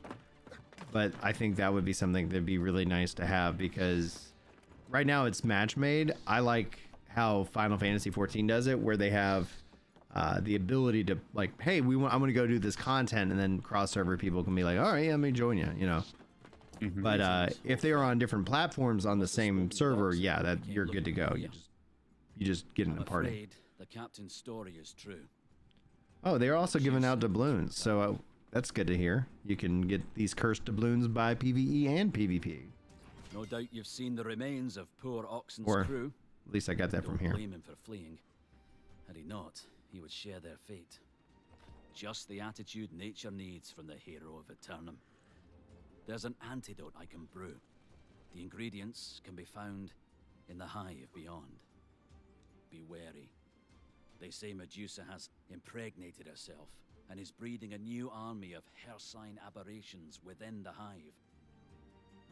but I think that would be something that'd be really nice to have, because right now it's match made. I like how Final Fantasy XIV does it, where they have the ability to, like, hey, I'm going to go do this content, and then cross-server people can be like, all right, let me join you, you know. Mm-hmm. But if they are on different platforms on the same server, yeah, that you're good to go. You just get in a party. The captain's story is true. Oh, they're also giving out doubloons, so that's good to hear. You can get these cursed doubloons by PvE and PvP. No doubt you've seen the remains of poor Oxen's Or crew. at least I got that from here. Don't blame him for fleeing. Had he not, he would share their fate. Just the attitude nature needs from the hero of Aeternum. There's an antidote I can brew. The ingredients can be found in the Hive beyond. Be wary. They say Medusa has impregnated herself and is breeding a new army of Hercine aberrations within the Hive.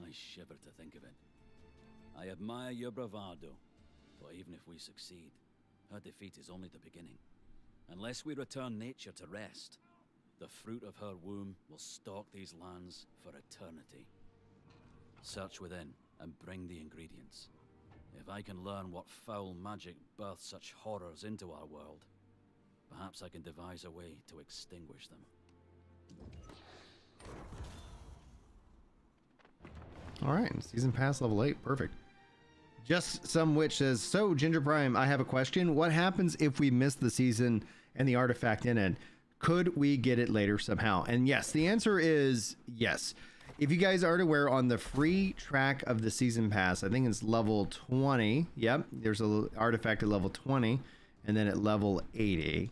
I shiver to think of it. I admire your bravado, but even if we succeed, her defeat is only the beginning. Unless we return nature to rest, the fruit of her womb will stalk these lands for eternity. Search within and bring the ingredients. If I can learn what foul magic births such horrors into our world, perhaps I can devise a way to extinguish them. All right, season pass level 8, perfect. Just Some Witch says, so Ginger Prime, I have a question. What happens if we miss the season and the artifact in it? Could we get it later somehow? And yes, the answer is yes. If you guys aren't aware, on the free track of the season pass, I think it's level 20. Yep, there's an artifact at level 20, and then at level 80.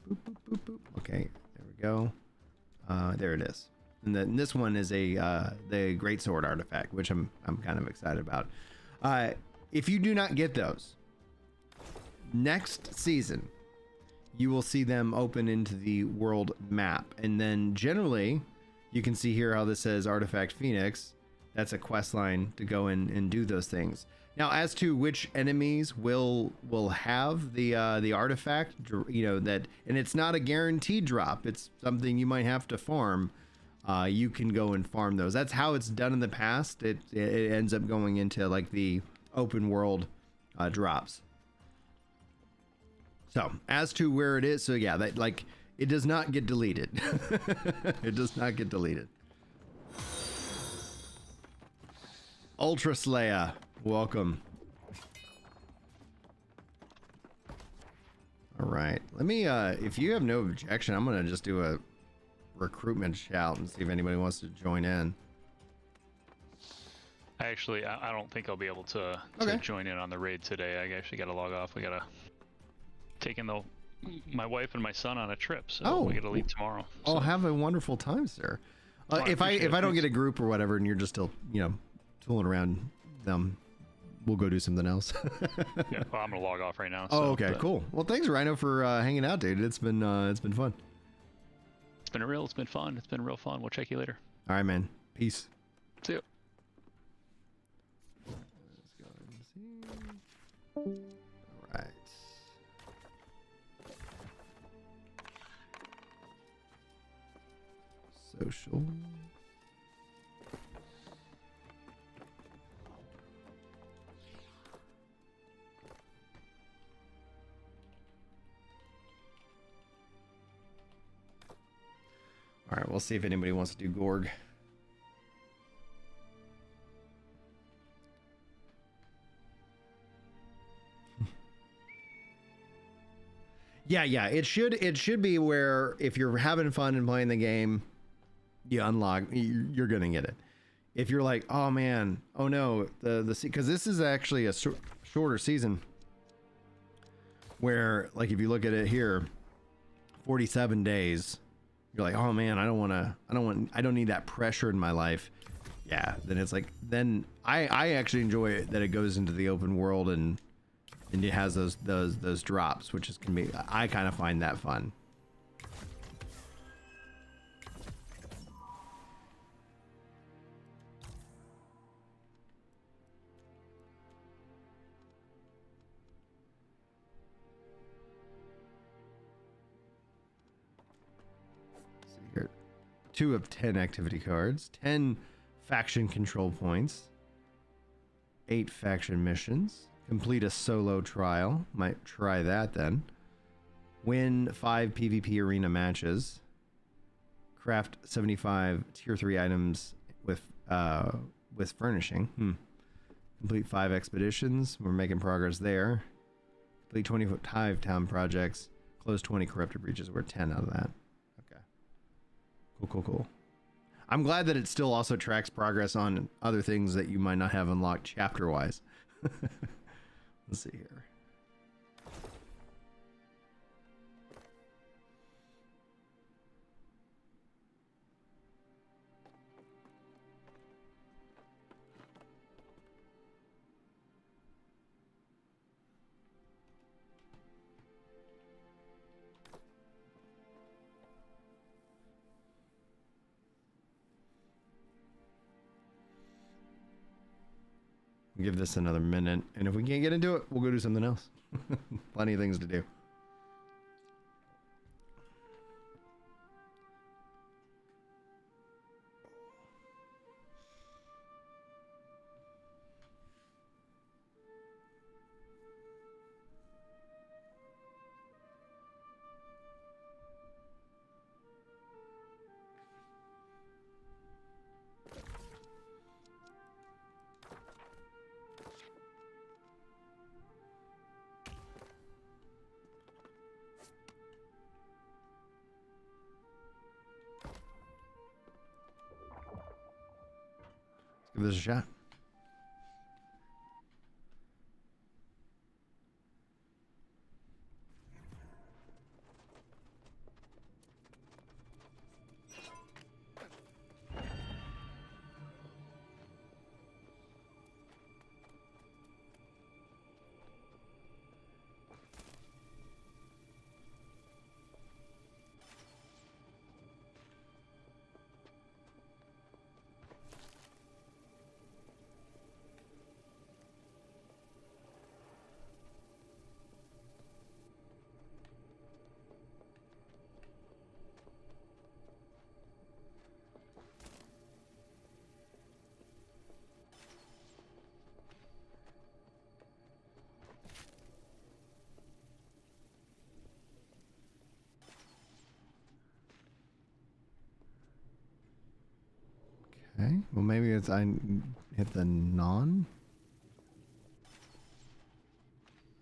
Boop, boop, boop, boop. Okay, there we go. There it is. And then this one is the Greatsword artifact, which I'm kind of excited about. If you do not get those, next season, you will see them open into the world map. And then generally, you can see here how this says Artifact Phoenix. That's a quest line to go in and do those things. Now, as to which enemies will have the artifact, you know, that, and it's not a guaranteed drop. It's something you might have to farm. You can go and farm those. That's how it's done in the past. It ends up going into like the open world drops. So as to where it is, so yeah, that, like, it does not get deleted. It does not get deleted. Ultra Slayer, welcome. All right, let me, if you have no objection, I'm gonna just do a recruitment shout and see if anybody wants to join in. Actually, I don't think I'll be able to join in on the raid today. I actually gotta log off. We gotta take in my wife and my son on a trip, so we gotta leave tomorrow. Oh, have a wonderful time, sir. If I don't get a group or whatever, and you're just still, you know, tooling around them, we'll go do something else. Yeah, well, I'm gonna log off right now. Oh, okay, cool. Well, thanks, Rhino, for hanging out, dude. It's been fun. It's been fun. It's been real fun. We'll check you later. All right, man. Peace. See you. Let's go and see. All right. Social. All right, we'll see if anybody wants to do Gorg. Yeah, it should be where if you're having fun and playing the game, you unlock, you're gonna get it. If you're like, oh man, oh no, because this is actually a shorter season. Where, like, if you look at it here, 47 days, you're like, oh man, I don't need that pressure in my life. Yeah, then it's like, then I actually enjoy it that it goes into the open world and it has those drops, which is, can be, I kind of find that fun. So here, 2 of 10 activity cards, 10 faction control points, 8 faction missions. Complete a solo trial. Might try that then. Win 5 PvP arena matches. Craft 75 tier 3 items with furnishing. Complete 5 expeditions. We're making progress there. Complete 20 Hive town projects. Close 20 corrupted breaches. We're 10 out of that. Okay. Cool. I'm glad that it still also tracks progress on other things that you might not have unlocked chapter-wise. Let's see here. Give this another minute, and if we can't get into it, we'll go do something else. Plenty of things to do. Give this a shot. Okay, well maybe it's I hit the non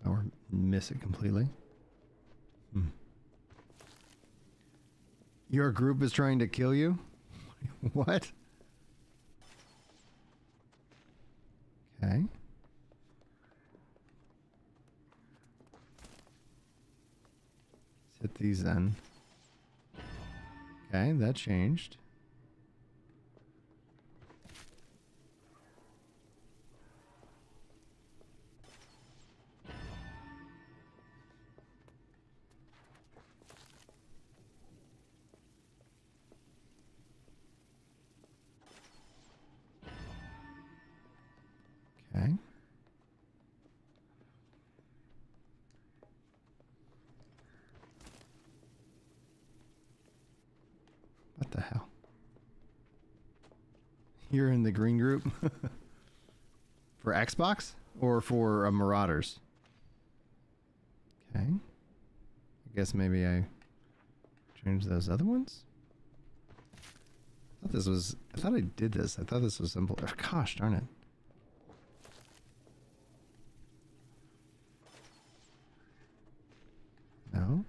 or miss it completely. Your group is trying to kill you? What? Okay. Let's hit these then. Okay, that changed. Okay. What the hell? You're in the green group? For Xbox or for Marauders? Okay. I guess maybe I change those other ones? I thought I did this. I thought this was simple. Gosh darn it. No.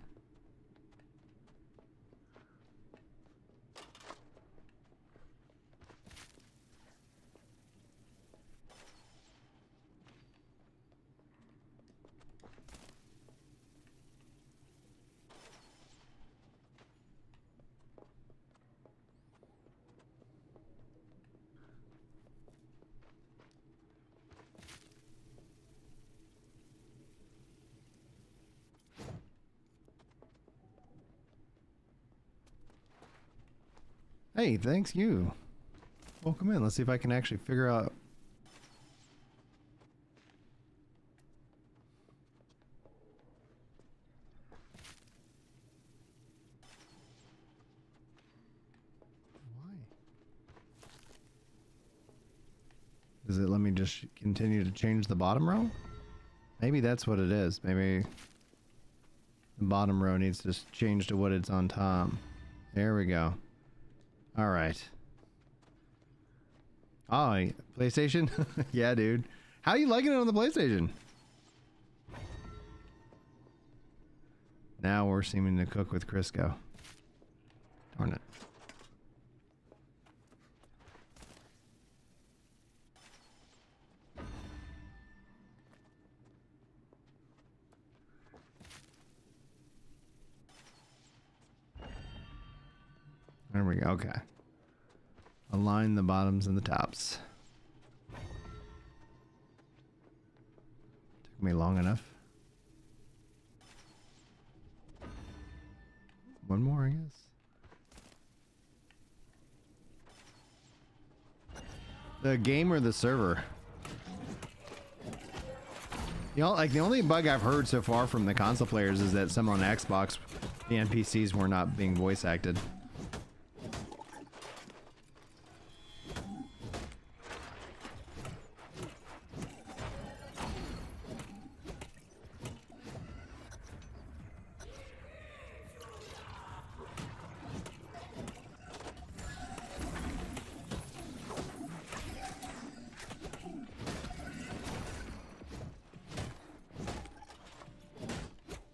Hey, thanks you. Welcome in. Let's see if I can actually figure out. Why? Does it let me just continue to change the bottom row? Maybe that's what it is. Maybe the bottom row needs to change to what it's on top. There we go. All right. Oh, PlayStation? Yeah, dude. How are you liking it on the PlayStation? Now we're seeming to cook with Crisco. Darn it. There we go. Okay. Align the bottoms and the tops. Took me long enough. One more, I guess. The game or the server? You know, like the only bug I've heard so far from the console players is that some on Xbox, the NPCs were not being voice acted.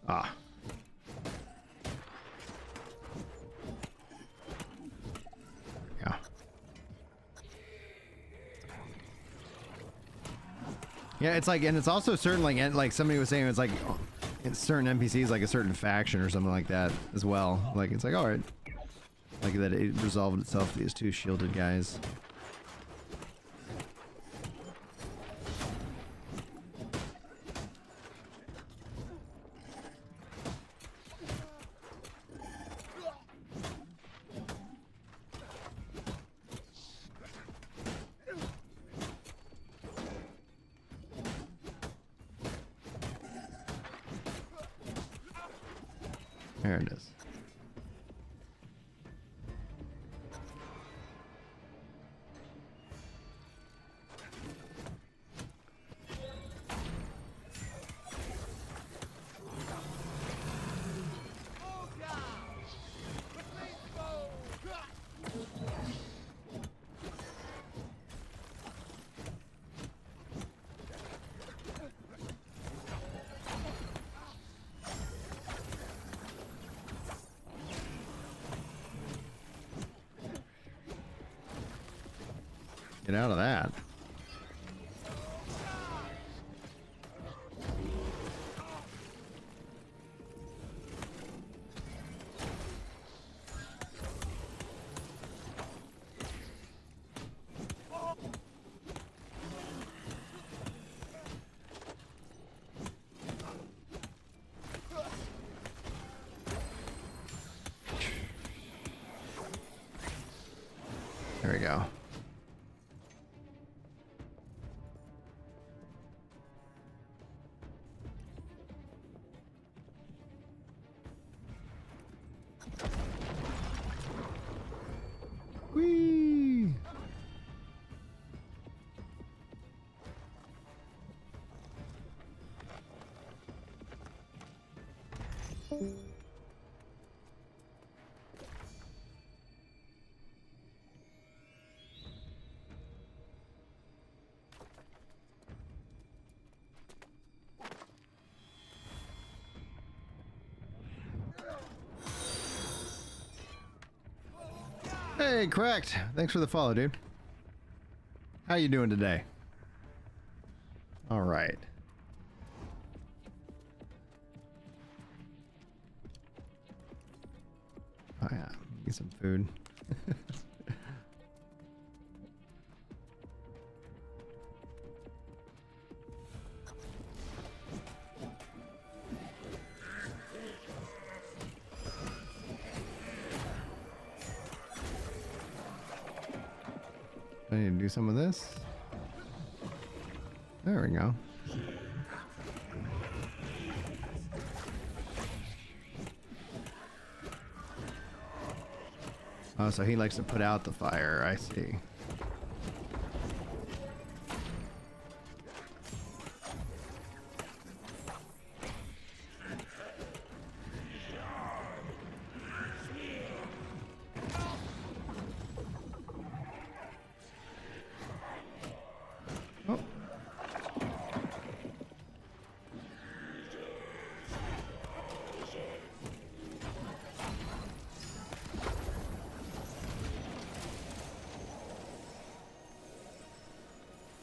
Ah. Yeah. Yeah, it's like, and it's also certain, like somebody was saying, it's like it's certain NPCs, like a certain faction or something like that as well. Like, it's like, all right. Like that it resolved itself, these two shielded guys. There it is. Get out of that. There we go. Whee! Hey, correct. Thanks for the follow, dude. How you doing today? All right. Oh yeah, get some food. I need to do some of this. There we go. Oh, so he likes to put out the fire. I see.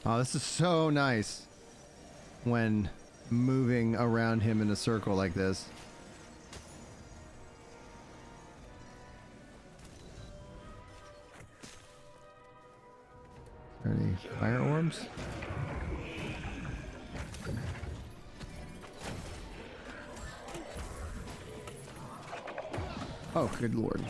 Oh, this is so nice when moving around him in a circle like this. Are there any fire orbs? Oh, good lord.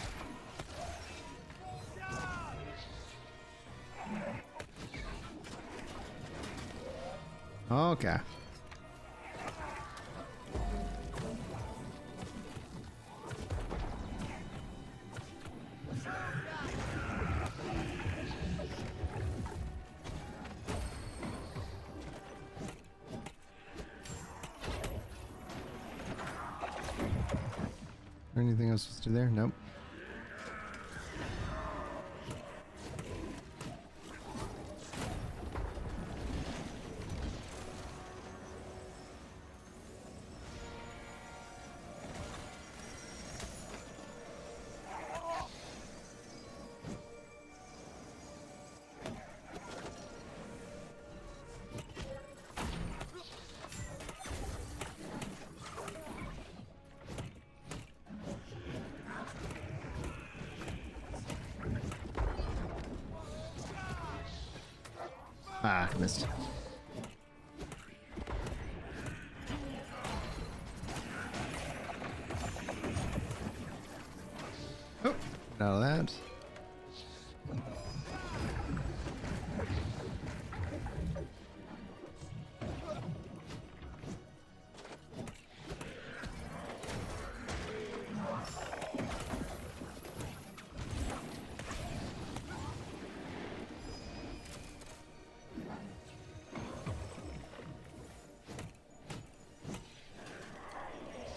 Okay. Anything else to do there? Nope. Ah, missed. Oh, get out of that.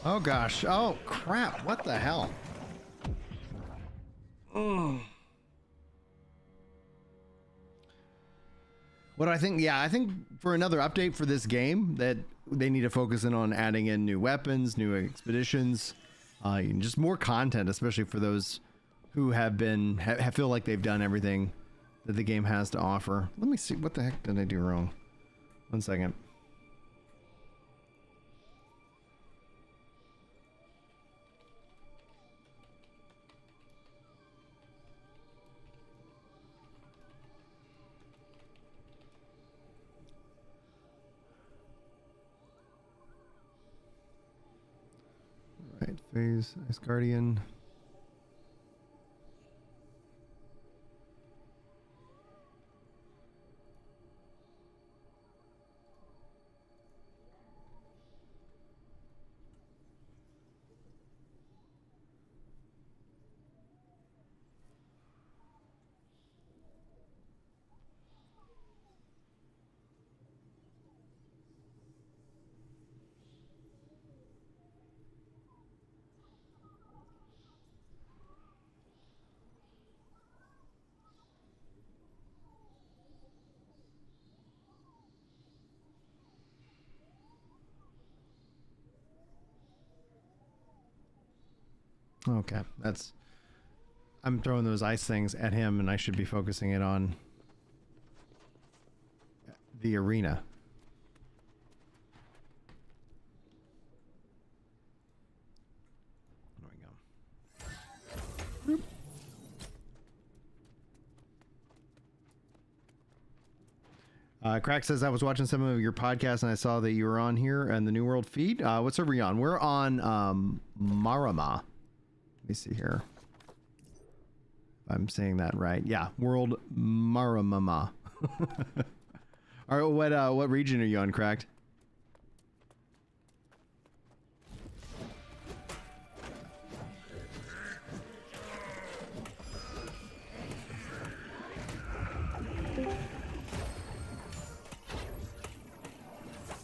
Oh gosh. Oh crap. What the hell? What do I think? Yeah, I think for another update for this game that they need to focus in on adding in new weapons, new expeditions, and just more content, especially for those who have feel like they've done everything that the game has to offer. Let me see. What the heck did I do wrong? 1 second. Right, phase, Ice Guardian. Okay, I'm throwing those ice things at him, and I should be focusing it on the arena. There we go. Crack says, I was watching some of your podcasts and I saw that you were on here and the New World feed. What server are you on? We're on Marama. Let me see here. I'm saying that right. Yeah, World Maramama. All right, what region are you on, Cracked?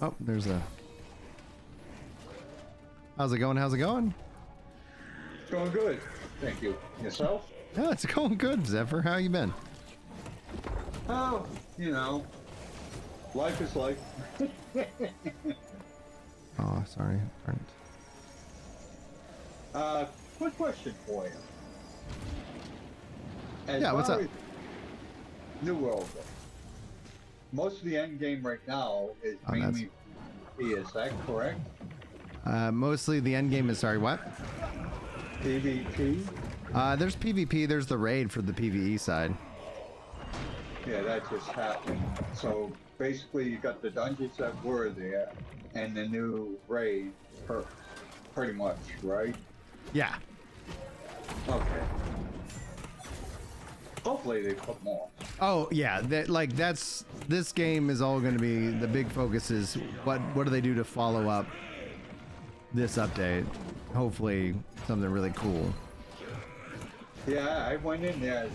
Oh, there's a... How's it going? How's it going? It's going good. Thank you. Yourself? Yeah, it's going good, Zephyr. How you been? Oh, you know, life is life. Oh, sorry. Quick question for you. Yeah, what's up? New World. Most of the end game right now is mainly PvP, is that correct? Mostly the end game is, sorry, what? PvP? There's PvP, there's the raid for the PvE side. Yeah, that just happened. So basically you got the dungeons that were there and the new raid pretty much, right? Yeah. Okay. Hopefully they put more. Oh yeah, this game is all going to be, the big focus is what do they do to follow up this update? Hopefully something really cool. Yeah, I went in there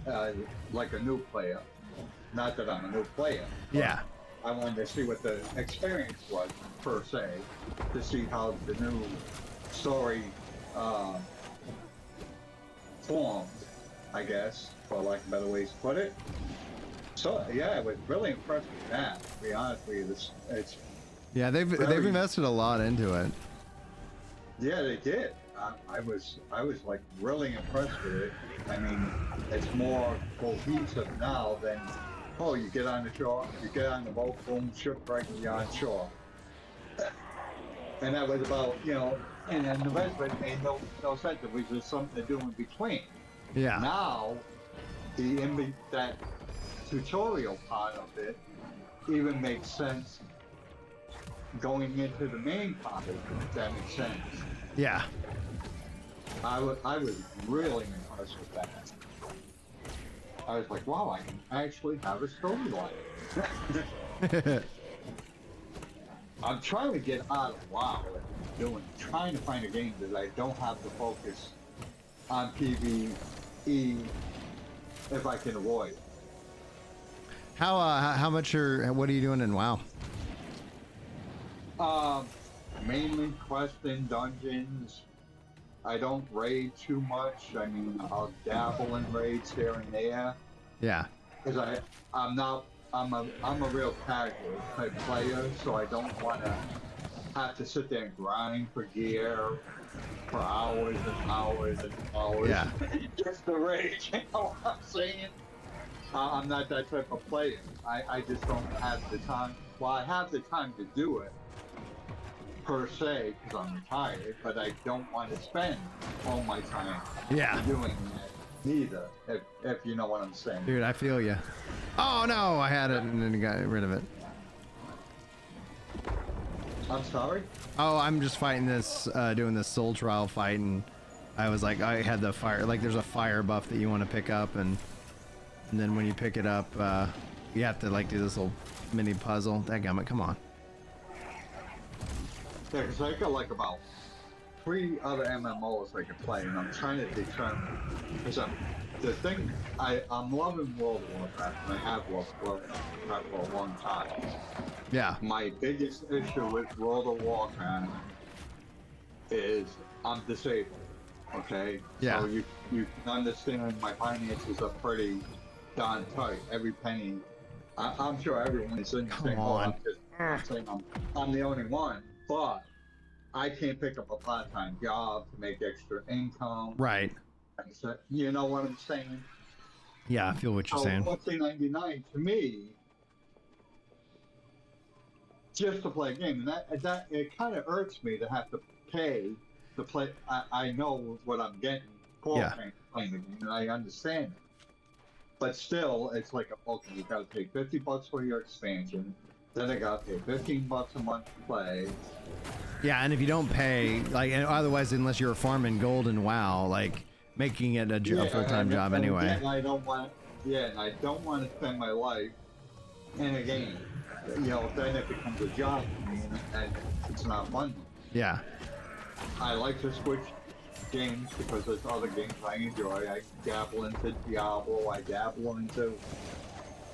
as like a new player. Not that I'm a new player. Yeah. I wanted to see what the experience was per se, to see how the new story formed, I guess, for lack of better ways to put it. So yeah, I was really impressed with that. To be honest with you, it's yeah, they've invested a lot into it. Yeah, they did. I was like really impressed with it. I mean, it's more cohesive now than, oh, you get on the shore, you get on the boat, boom, ship right on shore. And that was about, you know, and then the rest of it made no sense. It was just something to do in between. Yeah. Now, that tutorial part of it even makes sense going into the main part of it, if that makes sense. Yeah. I was really impressed with that. I was like, wow, I can actually have a storyline. I'm trying to get out of WoW, trying to find a game that I don't have to focus on PvE if I can avoid it. How much what are you doing in WoW? Mainly questing dungeons. I don't raid too much. I mean, I'll dabble in raids here and there. Yeah. Because I'm a real casual type player, so I don't want to have to sit there and grind for gear for hours and hours and hours. Yeah. Just the rage, you know what I'm saying? I'm not that type of player. I just don't have the time. Well, I have the time to do it, per se, because I'm retired, but I don't want to spend all my time doing that neither, if you know what I'm saying. Dude, I feel you. Oh no, I had it and then got rid of it. I'm sorry? Oh, I'm just fighting this, doing this soul trial fight, and I was like, I had the fire, like there's a fire buff that you want to pick up, and then when you pick it up, you have to like do this little mini puzzle. Dadgummit, come on. Yeah, because I got like about 3 other MMOs I could play, and I'm trying to determine, because I'm loving World of Warcraft, and I have loved World of Warcraft for a long time. Yeah. My biggest issue with World of Warcraft is I'm disabled, okay? Yeah. So you can understand my finances are pretty darn tight. Every penny, I'm sure everyone is saying, I'm the only one, but I can't pick up a part-time job to make extra income. Right. You know what I'm saying? Yeah, I feel what you're saying. $14.99 to me, just to play a game, and that it kind of irks me to have to pay to play. I know what I'm getting for playing the game, and I understand it. But still, it's like, okay, you got to pay $50 for your expansion. Then I got to pay $15 a month to play. Yeah, and if you don't pay, like, and otherwise, unless you're farming gold and WoW, like, making it a Yeah, full-time job anyway. And I don't want. Yeah, and I don't want to spend my life in a game. You know, then it becomes a job for me, and it's not fun. Yeah. I like to switch games because there's other games I enjoy. I dabble into Diablo. I dabble into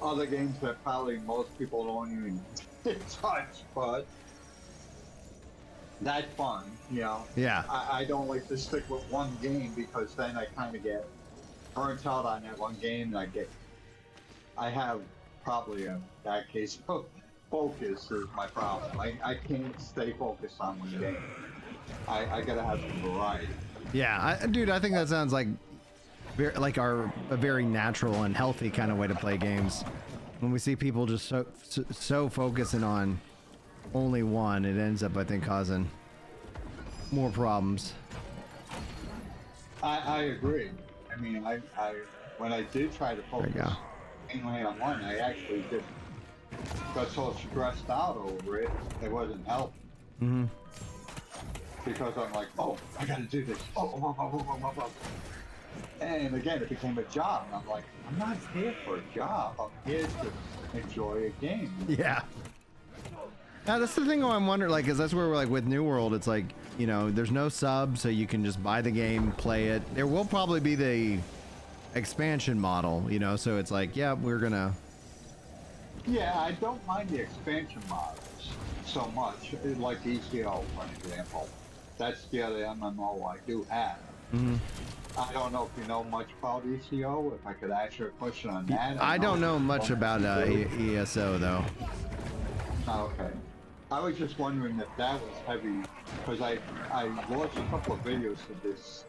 other games that probably most people don't even touch, but that's fun, you know. Yeah. I don't like to stick with one game because then I kind of get burnt out on that one game, and I have probably a bad case of focus is my problem. I can't stay focused on one game. I gotta have some variety. Yeah, dude, I think that sounds like a very natural and healthy kind of way to play games. When we see people just so focusing on only one, it ends up, I think, causing more problems. I agree. I mean, I when I did try to focus mainly on one, I actually got so stressed out over it, it wasn't helping. Mm-hmm. Because I'm like, oh, I gotta do this. And again, it became a job. And I'm like, I'm not here for a job. I'm here to enjoy a game. Yeah. Now that's the thing I'm wondering, like, is that's where we're like with New World, it's like, you know, there's no sub, so you can just buy the game, play it. There will probably be the expansion model, you know, so it's like, yeah, we're gonna. Yeah, I don't mind the expansion models so much, like ECO, for example. That's the other MMO I do have. Mm-hmm. I don't know if you know much about ECO. If I could ask you a question on that. I don't know much about ESO though. Okay. I was just wondering if that was heavy, because I watched a couple of videos of this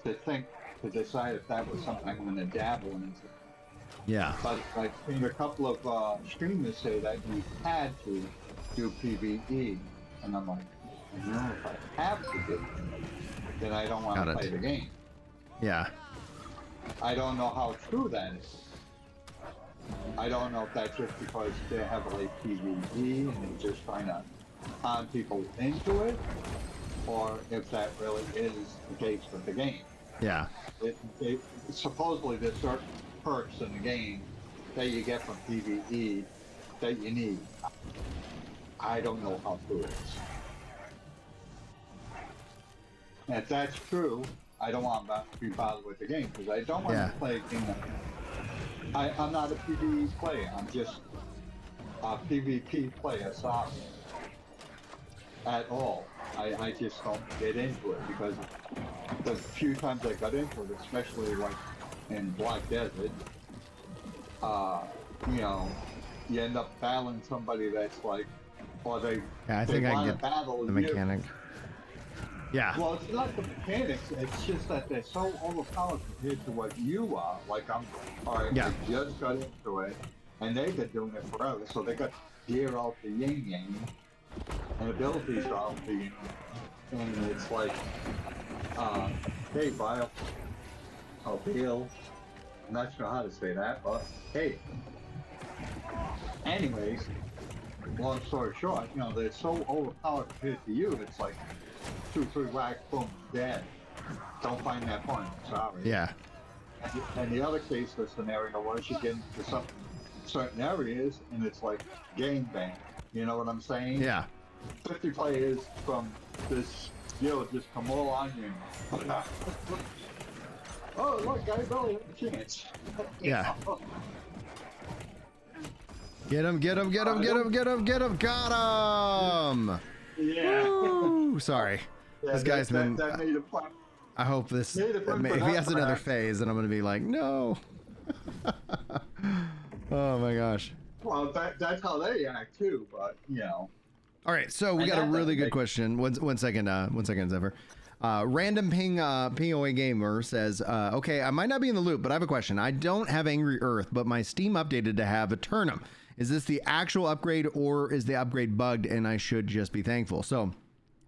to decide if that was something I'm going to dabble into. Yeah. But I've seen a couple of streamers say that you had to do PvE, and I'm like, you know, if I have to do it, then I don't want to play the game. Yeah. I don't know how true that is. I don't know if that's just because they're heavily PvE and they're just trying to con people into it, or if that really is the case with the game. Yeah. Supposedly there's certain perks in the game that you get from PvE that you need. I don't know how true it is. And if that's true, I don't want to be bothered with the game, because I don't want to play a game that... I'm not a PvE player, I'm just a PvP player, sorry. At all. I just don't get into it, because the few times I got into it, especially like in Black Desert, you know, you end up battling somebody that's like, or they I think I get the mechanic. Yeah. Well, it's not the mechanics, it's just that they're so overpowered compared to what you are. Like, I just got into it, and they've been doing it forever, so they got gear out the yin-yang, and abilities out the yin-yang, and it's like, hey, Bio, oh, Bill, I'm not sure how to say that, but hey. Anyways, long story short, you know, they're so overpowered compared to you, it's like, 2-3 whack, boom, dead. Don't find that point, sorry. Yeah. And the other case of the scenario was you get into some certain areas and it's like game bang. You know what I'm saying? Yeah. 50 players from this guild just come all on you. Oh, look, I really have a chance. Yeah. Get him, get him, get him, get him, get him, get him, got him! Yeah. Woo! Sorry. Yeah, this guy's been... That made a plan. I hope this... If he has another phase, then I'm going to be like, no! Oh my gosh. Well, that's how they act too, but, you know. Alright, so we got a really good question. One second, Zephyr. Random POA Gamer says, okay, I might not be in the loop, but I have a question. I don't have Angry Earth, but my Steam updated to have Aeternum. Is this the actual upgrade, or is the upgrade bugged and I should just be thankful? So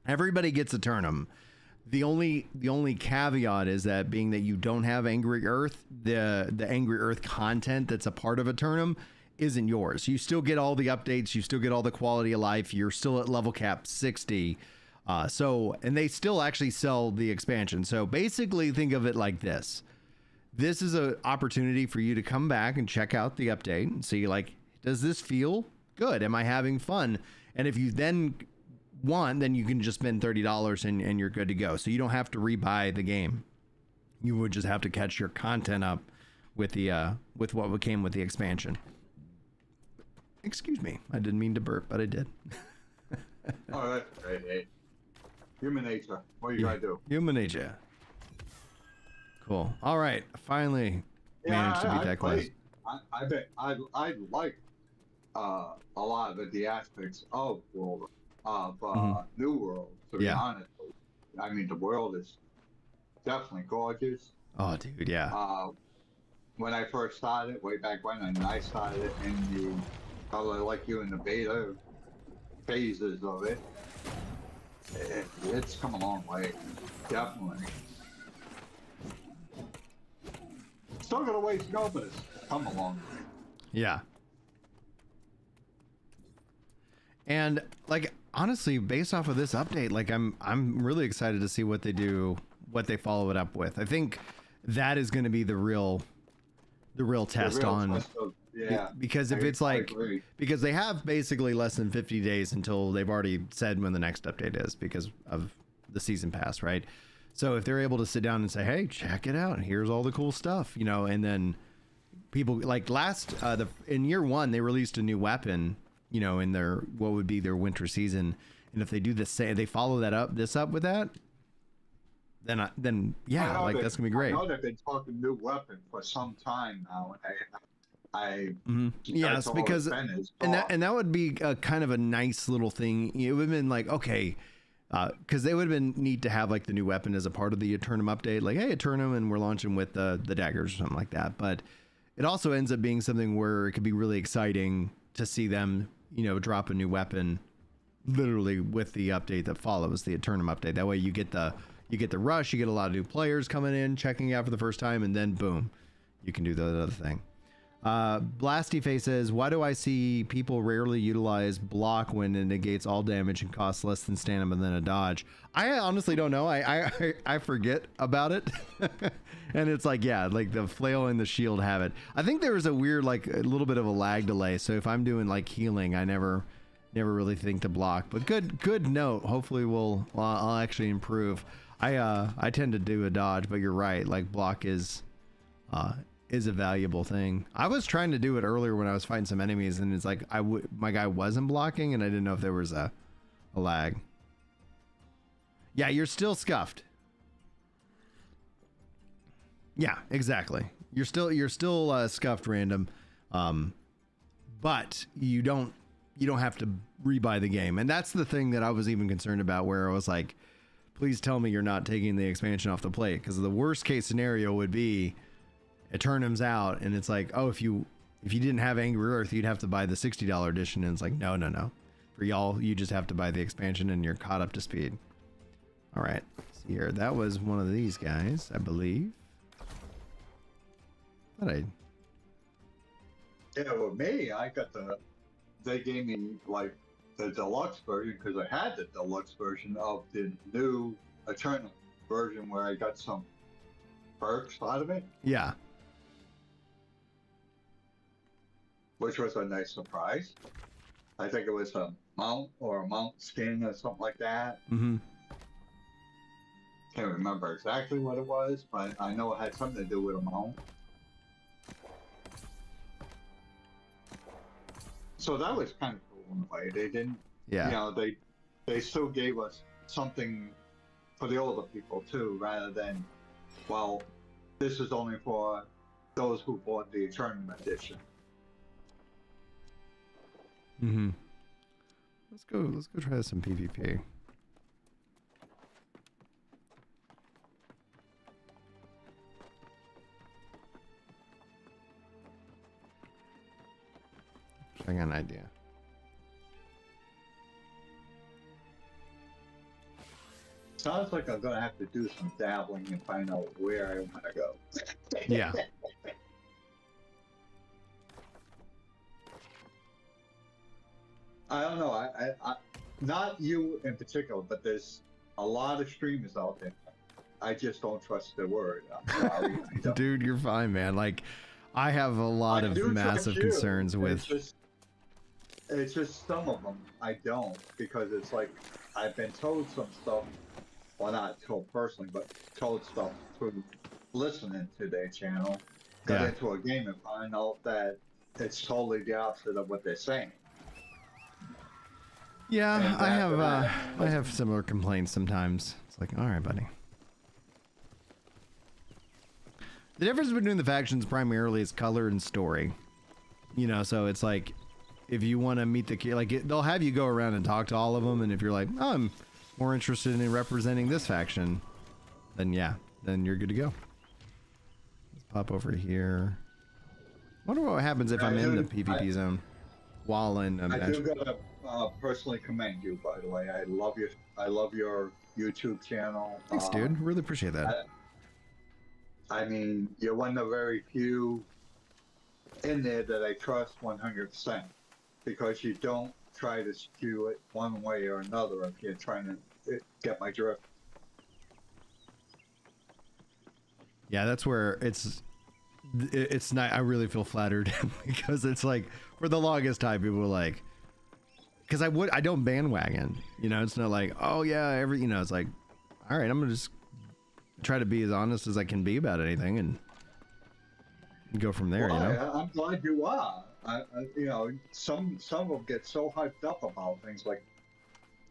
everybody gets Aeternum. The only caveat is that being that you don't have Angry Earth, the Angry Earth content that's a part of Aeternum isn't yours. You still get all the updates, you still get all the quality of life, you're still at level cap 60. And they still actually sell the expansion. So basically think of it like this. This is an opportunity for you to come back and check out the update and see, like, does this feel good? Am I having fun? And if you then want, then you can just spend $30 and you're good to go. So you don't have to rebuy the game. You would just have to catch your content up with the with what came with the expansion. Excuse me, I didn't mean to burp, but I did. Oh, that's great. Hey. Human nature. What are you gonna do? Human nature. Cool. All right, finally managed to beat that quest. I bet I like a lot of the aspects of New World. To be honest, I mean the world is definitely gorgeous. Oh, dude, yeah. When I first started, way back when, and I started it in the, probably like you, in the beta phases of it, it's come a long way, definitely. Still got a ways to go, but it's come a long way. Yeah. And like, honestly, based off of this update, like I'm really excited to see what they do, what they follow it up with. I think that is going to be the real test on. Yeah. Because if it's like, because they have basically less than 50 days until they've already said when the next update is because of the season pass, right? So if they're able to sit down and say, hey, check it out, here's all the cool stuff, you know, and then people like in year one, they released a new weapon, you know, in their, what would be their winter season. And if they do they follow this up with that, then yeah, like that's gonna be great. I know they've been talking new weapon for some time now. Yes, because and that would be a kind of a nice little thing. It would have been like, okay, because they would have been neat to have like the new weapon as a part of the Aeternum update, like, hey, Aeternum, and we're launching with the daggers or something like that. But it also ends up being something where it could be really exciting to see them, you know, drop a new weapon literally with the update that follows the Aeternum update. That way you get the rush, you get a lot of new players coming in, checking out for the first time, and then boom, you can do the other thing. Blasty Face says, why do I see people rarely utilize block when it negates all damage and costs less than stamina than a dodge? I honestly don't know. I forget about it. And it's like, yeah, like the flail and the shield have it. I think there was a weird, like a little bit of a lag delay. So if I'm doing like healing, I never really think to block, but good note. Hopefully I'll actually improve. I tend to do a dodge, but you're right. Like block is a valuable thing. I was trying to do it earlier when I was fighting some enemies, and it's like my guy wasn't blocking, and I didn't know if there was a lag. Yeah, you're still scuffed. Yeah, exactly. You're still scuffed random, but you don't have to rebuy the game, and that's the thing that I was even concerned about. Where I was like, please tell me you're not taking the expansion off the plate, because the worst case scenario would be Aeternum's out, and it's like, oh, if you didn't have Angry Earth, you'd have to buy the $60 edition, and it's like, no. For y'all, you just have to buy the expansion, and you're caught up to speed. All right, let's see here. That was one of these guys, I believe. Yeah, well, me, they gave me like the deluxe version because I had the deluxe version of the new Eternal version where I got some perks out of it. Yeah. Which was a nice surprise. I think it was a mount or a mount skin or something like that. Mm-hmm. Can't remember exactly what it was, but I know it had something to do with a mount. So that was kind of cool in a way. They didn't, you know, they still gave us something for the older people too, rather than, well, this is only for those who bought the Eternum edition. Mm-hmm. Let's go try some PvP. I got an idea. Sounds like I'm gonna have to do some dabbling and find out where I want to go. Yeah. I don't know. not you in particular, but there's a lot of streamers out there. I just don't trust their word. I'm sorry. I don't. Dude, you're fine, man. Like, I have a lot of massive concerns with. It's just some of them I don't, because it's like I've been told some stuff, well, not told personally, but told stuff through listening to their channel. Got into a game and find out that it's totally the opposite of what they're saying. Yeah, I have similar complaints sometimes. It's like, all right, buddy. The difference between the factions primarily is color and story. You know, so it's like, if you want to meet the kid, like they'll have you go around and talk to all of them, and if you're like, oh, I'm more interested in representing this faction, then yeah, then you're good to go. Let's pop over here. Wonder what happens if I'm in the PvP zone while in. I do gotta personally commend you, by the way. I love your YouTube channel. Thanks, dude. Really appreciate that. I mean, you're one of the very few in there that I trust 100%, because you don't try to skew it one way or another if you're trying to get my drift. Yeah, that's where it's not. I really feel flattered because it's like, for the longest time, people were like, because I don't bandwagon, you know. It's not like, oh yeah, you know, it's like, all right, I'm gonna just try to be as honest as I can be about anything and go from there. Well, you know, I'm glad you are. You know, some of them get so hyped up about things like,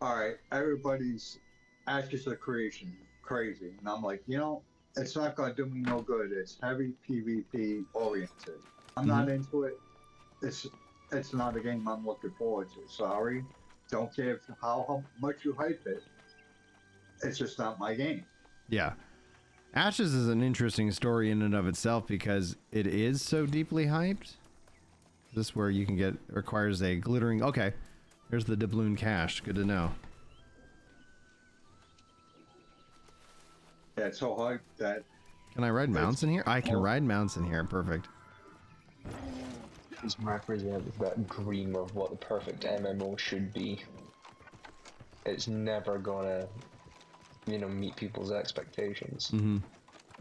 all right, everybody's Ashes of Creation crazy, and I'm like, you know, it's not gonna do me no good. It's heavy PvP oriented. I'm not into it. It's not a game I'm looking forward to. Sorry, don't care how much you hype it. It's just not my game. yeah. Ashes is an interesting story in and of itself because it is so deeply hyped. This where you can requires a glittering. Okay, there's the doubloon cache. Good to know. Yeah, it's so hyped that. Can I ride mounts in here? I can ride mounts in here. Perfect. These represent that dream of what the perfect MMO should be. It's never gonna, you know, meet people's expectations. Mm-hmm.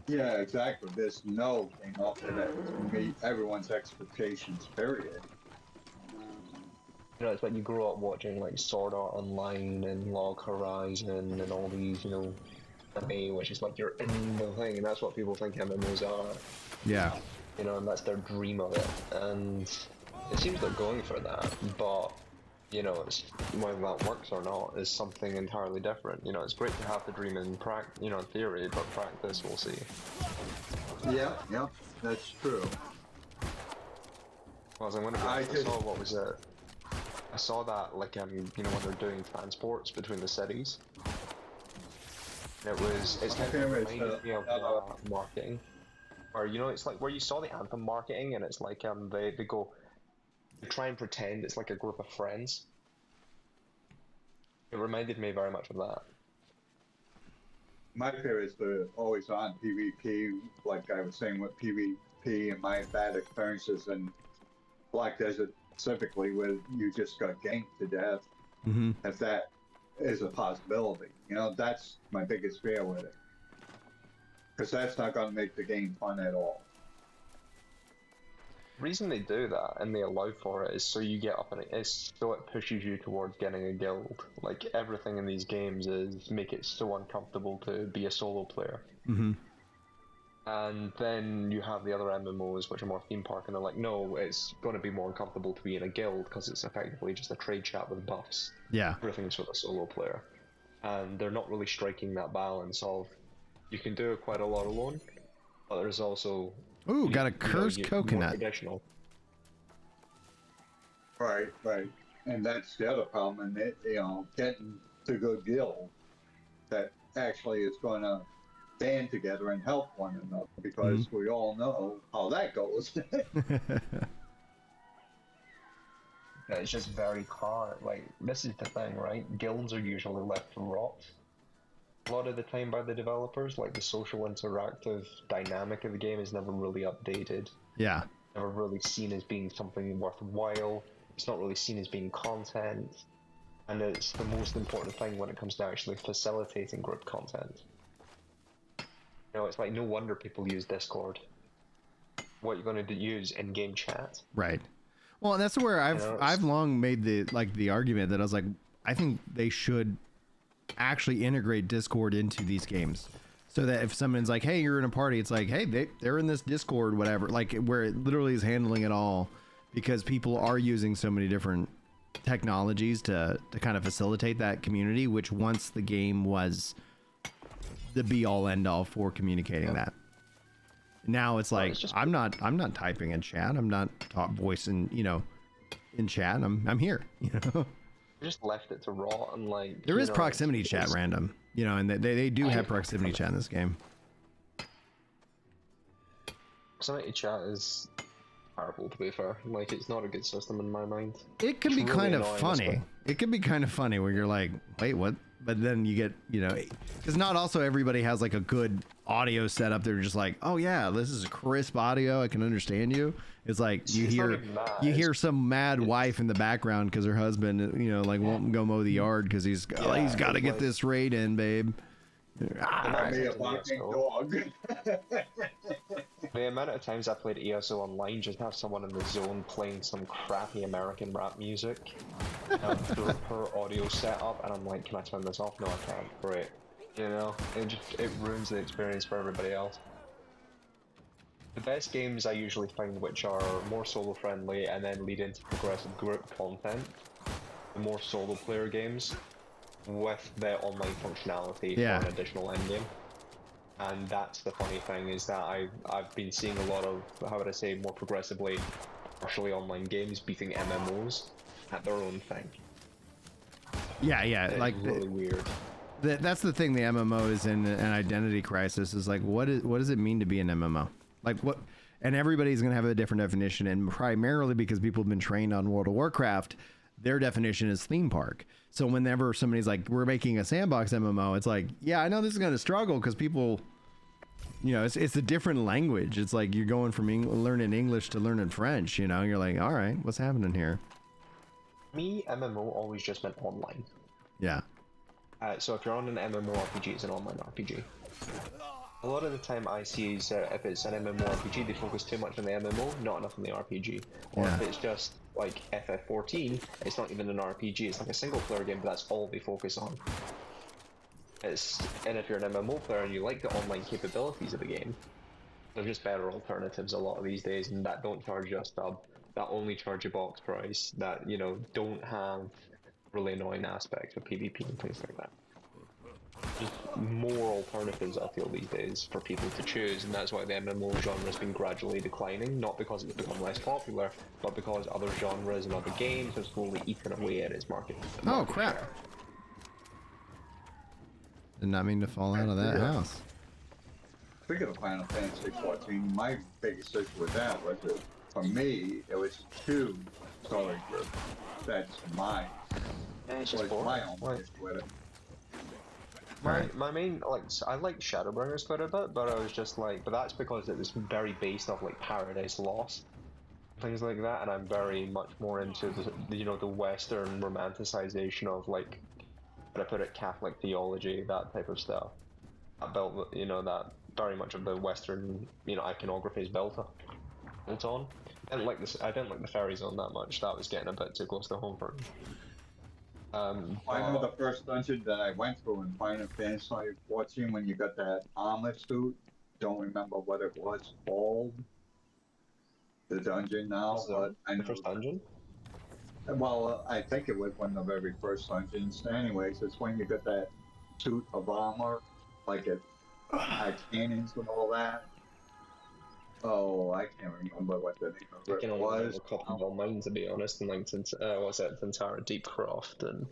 Yeah, exactly. There's no game out there that can meet everyone's expectations, period. You know, it's like you grow up watching like Sword Art Online and Log Horizon and all these, you know, anime, which is like you're in the thing, and that's what people think MMOs are. Yeah. You know, and that's their dream of it, and it seems they're going for that, but you know, it's whether that works or not is something entirely different. You know, it's great to have the dream in theory, but practice, we'll see. Yeah, that's true. Well, I saw what was it? I saw that like you know, when they're doing transports between the cities. It's kind of reminded me of marketing, or you know, it's like where you saw the Anthem marketing, and it's like they try and pretend it's like a group of friends. It reminded me very much of that. My fear is the always on PvP, like I was saying with PvP and my bad experiences in Black Desert specifically, where you just got ganked to death. Mm-hmm. If that is a possibility, you know, that's my biggest fear with it. Because that's not going to make the game fun at all. The reason they do that and they allow for it is so you get up and it's so it pushes you towards getting a guild. Like everything in these games is make it so uncomfortable to be a solo player. Mm-hmm. And then you have the other MMOs which are more theme park, and they're like, no, it's going to be more uncomfortable to be in a guild because it's effectively just a trade chat with buffs. Yeah. Everything's for the solo player. And they're not really striking that balance of you can do quite a lot alone, but there's also got a cursed coconut. Additional. Right. And that's the other problem, and you know, getting to good guild that actually is going to band together and help one another, because we all know how that goes. Yeah, it's just very hard. Like, this is the thing, right? Guilds are usually left to rot a lot of the time by the developers. Like, the social interactive dynamic of the game is never really updated. Yeah. Never really seen as being something worthwhile. It's not really seen as being content. and it's the most important thing when it comes to actually facilitating group content. You know, it's like no wonder people use Discord. What you're going to use in-game chat. Right. Well, and that's where I've long made the argument that I was like, I think they should actually integrate Discord into these games, so that if someone's like, hey, you're in a party, it's like, hey, they're in this Discord, whatever, like where it literally is handling it all, because people are using so many different technologies to kind of facilitate that community, which once the game was the be all end all for communicating that. Now it's like, I'm not typing in chat, I'm not voicing, you know, in chat, I'm here, you know. Just left it to rot, and like there is proximity chat random, you know, and they do have proximity chat in this game. Proximity chat is terrible, to be fair. Like, it's not a good system in my mind. It can be kind of funny. It can be kind of funny where you're like, wait, what? But then you get, you know, because not also everybody has like a good audio setup. They're just like, oh yeah, this is crisp audio, I can understand you. It's like you hear some mad wife in the background because her husband, you know, like won't go mow the yard because he's got to get this raid in, babe. The amount of times I played ESO online, just have someone in the zone playing some crappy American rap music through her audio setup, and I'm like, can I turn this off? No, I can't. Great. You know, it ruins the experience for everybody else. The best games I usually find which are more solo friendly and then lead into progressive group content, the more solo player games with the online functionality for an additional endgame. And that's the funny thing, is that I've been seeing a lot of, how would I say, more progressively partially online games beating MMOs at their own thing. Yeah, it's like really weird. That's the thing. The MMO is in an identity crisis. Is like, what does it mean to be an MMO? Like what? And everybody's gonna have a different definition, and primarily because people have been trained on World of Warcraft, their definition is theme park. So whenever somebody's like, we're making a sandbox MMO, it's like, yeah, I know this is going to struggle because people, you know, it's a different language. It's like you're going from learning English to learning French, you know, you're like, all right, what's happening here? Me, MMO always just meant online. Yeah. So if you're on an MMORPG, it's an online RPG. A lot of the time I see is if it's an MMORPG, they focus too much on the MMO, not enough on the RPG. Or if it's just like FF14, it's not even an RPG, it's like a single player game, but that's all they focus on. And if you're an MMO player and you like the online capabilities of the game, there's just better alternatives a lot of these days, and that don't charge you a stub, that only charge you box price, that, you know, don't have really annoying aspects of PvP and things like that. Just more alternatives, I feel, these days for people to choose, and that's why the MMO genre has been gradually declining, not because it's become less popular, but because other genres and other games have slowly eaten away at its market. Oh crap! Share. Did not mean to fall out of that house. Speaking of Final Fantasy 14, my biggest issue with that was that, for me, it was 2 story groups. That's my own issue with it. My main, like, I like Shadowbringers quite a bit, but I was just like, but that's because it was very based off like Paradise Lost, things like that, and I'm very much more into the, you know, the Western romanticization of, like, how to put it, Catholic theology, that type of stuff. That built, you know, that very much of the Western, you know, iconography is built on. I didn't like the fairy zone that much. That was getting a bit too close to home for me. I know the first dungeon that I went through in Final Fantasy 14 when you got that armor suit. Don't remember what it was called. The dungeon now, but I know. The first dungeon? Well, I think it was one of the very first dungeons. Anyways, it's when you got that suit of armor, like it had cannons and all that. Oh, I can't remember what the name of it was. A couple of mine, to be honest, and like what's that, Tantara Deepcroft, and.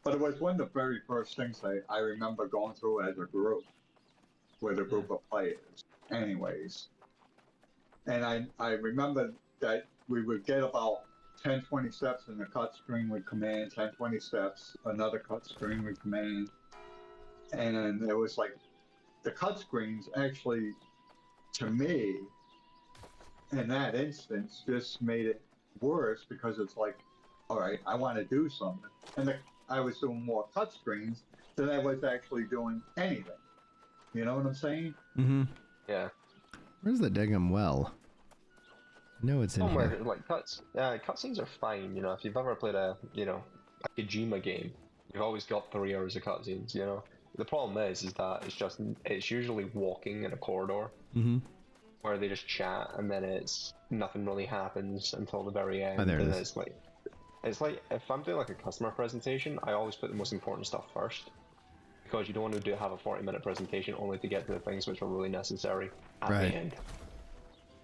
But it was one of the very first things I remember going through as a group, with a group of players. Anyways, and I remember that we would get about 10, 20 steps, and the cut screen would come in. 10, 20 steps, another cut screen would come in, and it was like the cut screens actually. To me, in that instance, just made it worse because it's like all right, I want to do something. And I was doing more cut screens than I was actually doing anything. You know what I'm saying? Mm-hmm. Yeah. Where's the daggum well? No, it's in Somewhere, here. like cutscenes are fine. You know, if you've ever played a a Kojima game, you've always got 3 hours of cutscenes. You know, the problem is that it's usually walking in a corridor Mm-hmm. where they just chat, and then it's nothing really happens until the very end. Oh, there it and is. It's like if I'm doing like a customer presentation, I always put the most important stuff first, because you don't want to have a 40-minute presentation only to get to the things which are really necessary at Right. the end.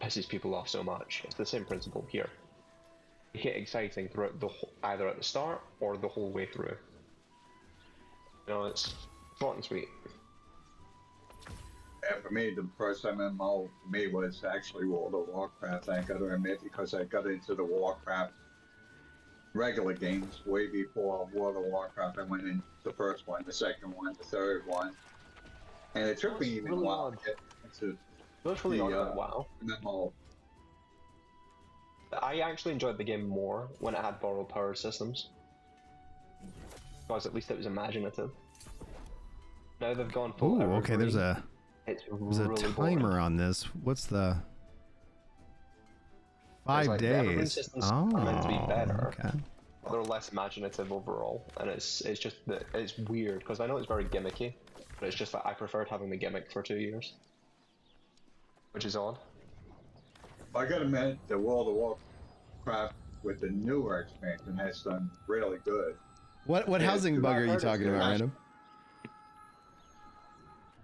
Pisses people off so much. It's the same principle here. Make it exciting throughout either at the start or the whole way through. You know, it's short and sweet. And for me, the first MMO for me was actually World of Warcraft. I got to admit, because I got into the Warcraft regular games way before World of Warcraft. I went in the first one, the second one, the third one, and it took me even a while to get into Literally wow. MMO. I actually enjoyed the game more when it had borrowed power systems, because at least it was imaginative. Now they've gone full. Ooh, okay. There's a really timer boring. on this. What's the 5 like, the evergreen days? systems Oh, are meant to be better. okay. They're less imaginative overall, and it's just that it's weird, because I know it's very gimmicky, but it's just that I preferred having the gimmick for 2 years, which is odd. I gotta admit, the World of Warcraft with the newer expansion has done really good. What Yeah, housing dude, bug I are you heard it's talking good. about, Random?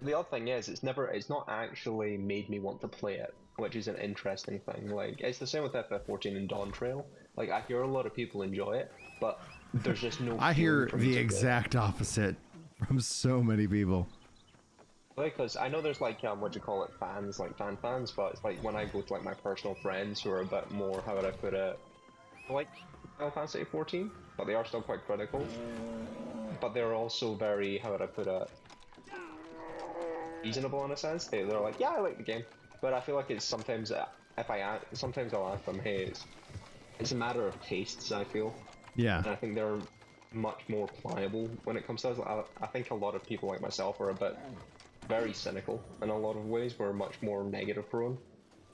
The odd thing is, it's not actually made me want to play it, which is an interesting thing. Like, it's the same with FF14 and Dawn Trail. Like, I hear a lot of people enjoy it, but there's just no. I hear feeling for me the to play it. exact opposite from so many people. Because I know there's like fans, like fans, but it's like when I go to like my personal friends who are a bit more, how would I put it, like Final Fantasy 14, but they are still quite critical. But they're also very, how would I put it, reasonable in a sense. They're like, yeah, I like the game, but I feel like it's sometimes sometimes I'll ask them, hey, it's a matter of tastes. I feel. Yeah. And I think they're much more pliable when it comes to that. I think a lot of people like myself are a bit very cynical in a lot of ways. We're much more negative prone.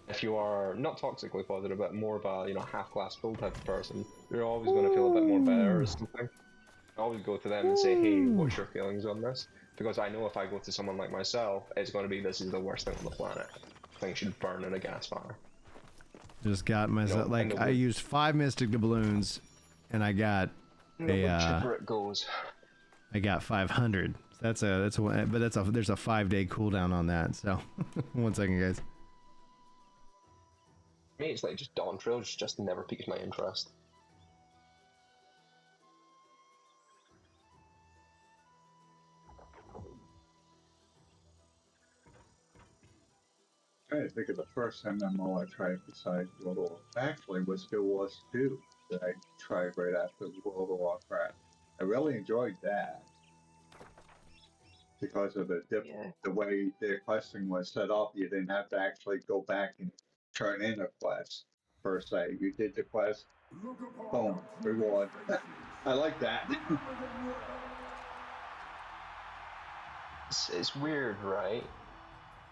If you are not toxically positive, but more of a half glass full type of person, you're always going to feel a bit more better or something. I always go to them and say, hey, what's your feelings on this? Because I know if I go to someone like myself, it's going to be, this is the worst thing on the planet. Things should burn in a gas fire. Just got myself, I used 5 Mystic Doubloons, and I got chipper it goes. I got 500. There's a 5-day cooldown on that. So, 1 second, guys. For me, it's like just Dawn Trail just never piques my interest. I'm trying to think of the first MMO I tried besides World of Warcraft. Actually, was Guild Wars 2 that I tried right after World of Warcraft. I really enjoyed that because of the way the questing was set up. You didn't have to actually go back and turn in a quest per se. You did the quest, boom, reward. I like that. It's weird, right?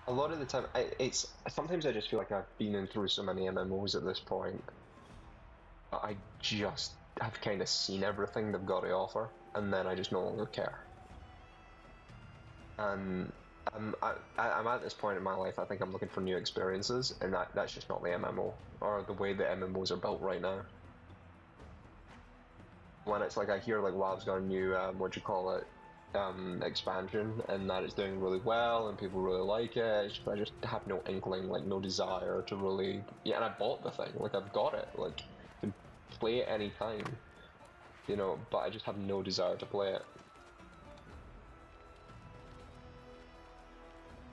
A lot of the time, sometimes I just feel like I've been in through so many MMOs at this point. I just have kind of seen everything they've got to offer, and then I just no longer care. And I'm at this point in my life, I think I'm looking for new experiences, and that's just not the MMO, or the way the MMOs are built right now. When it's like I hear like WoW's got a new, expansion, and that it's doing really well, and people really like it, I just have no inkling, like no desire to really, and I bought the thing, like I've got it, like, to play it anytime, but I just have no desire to play it.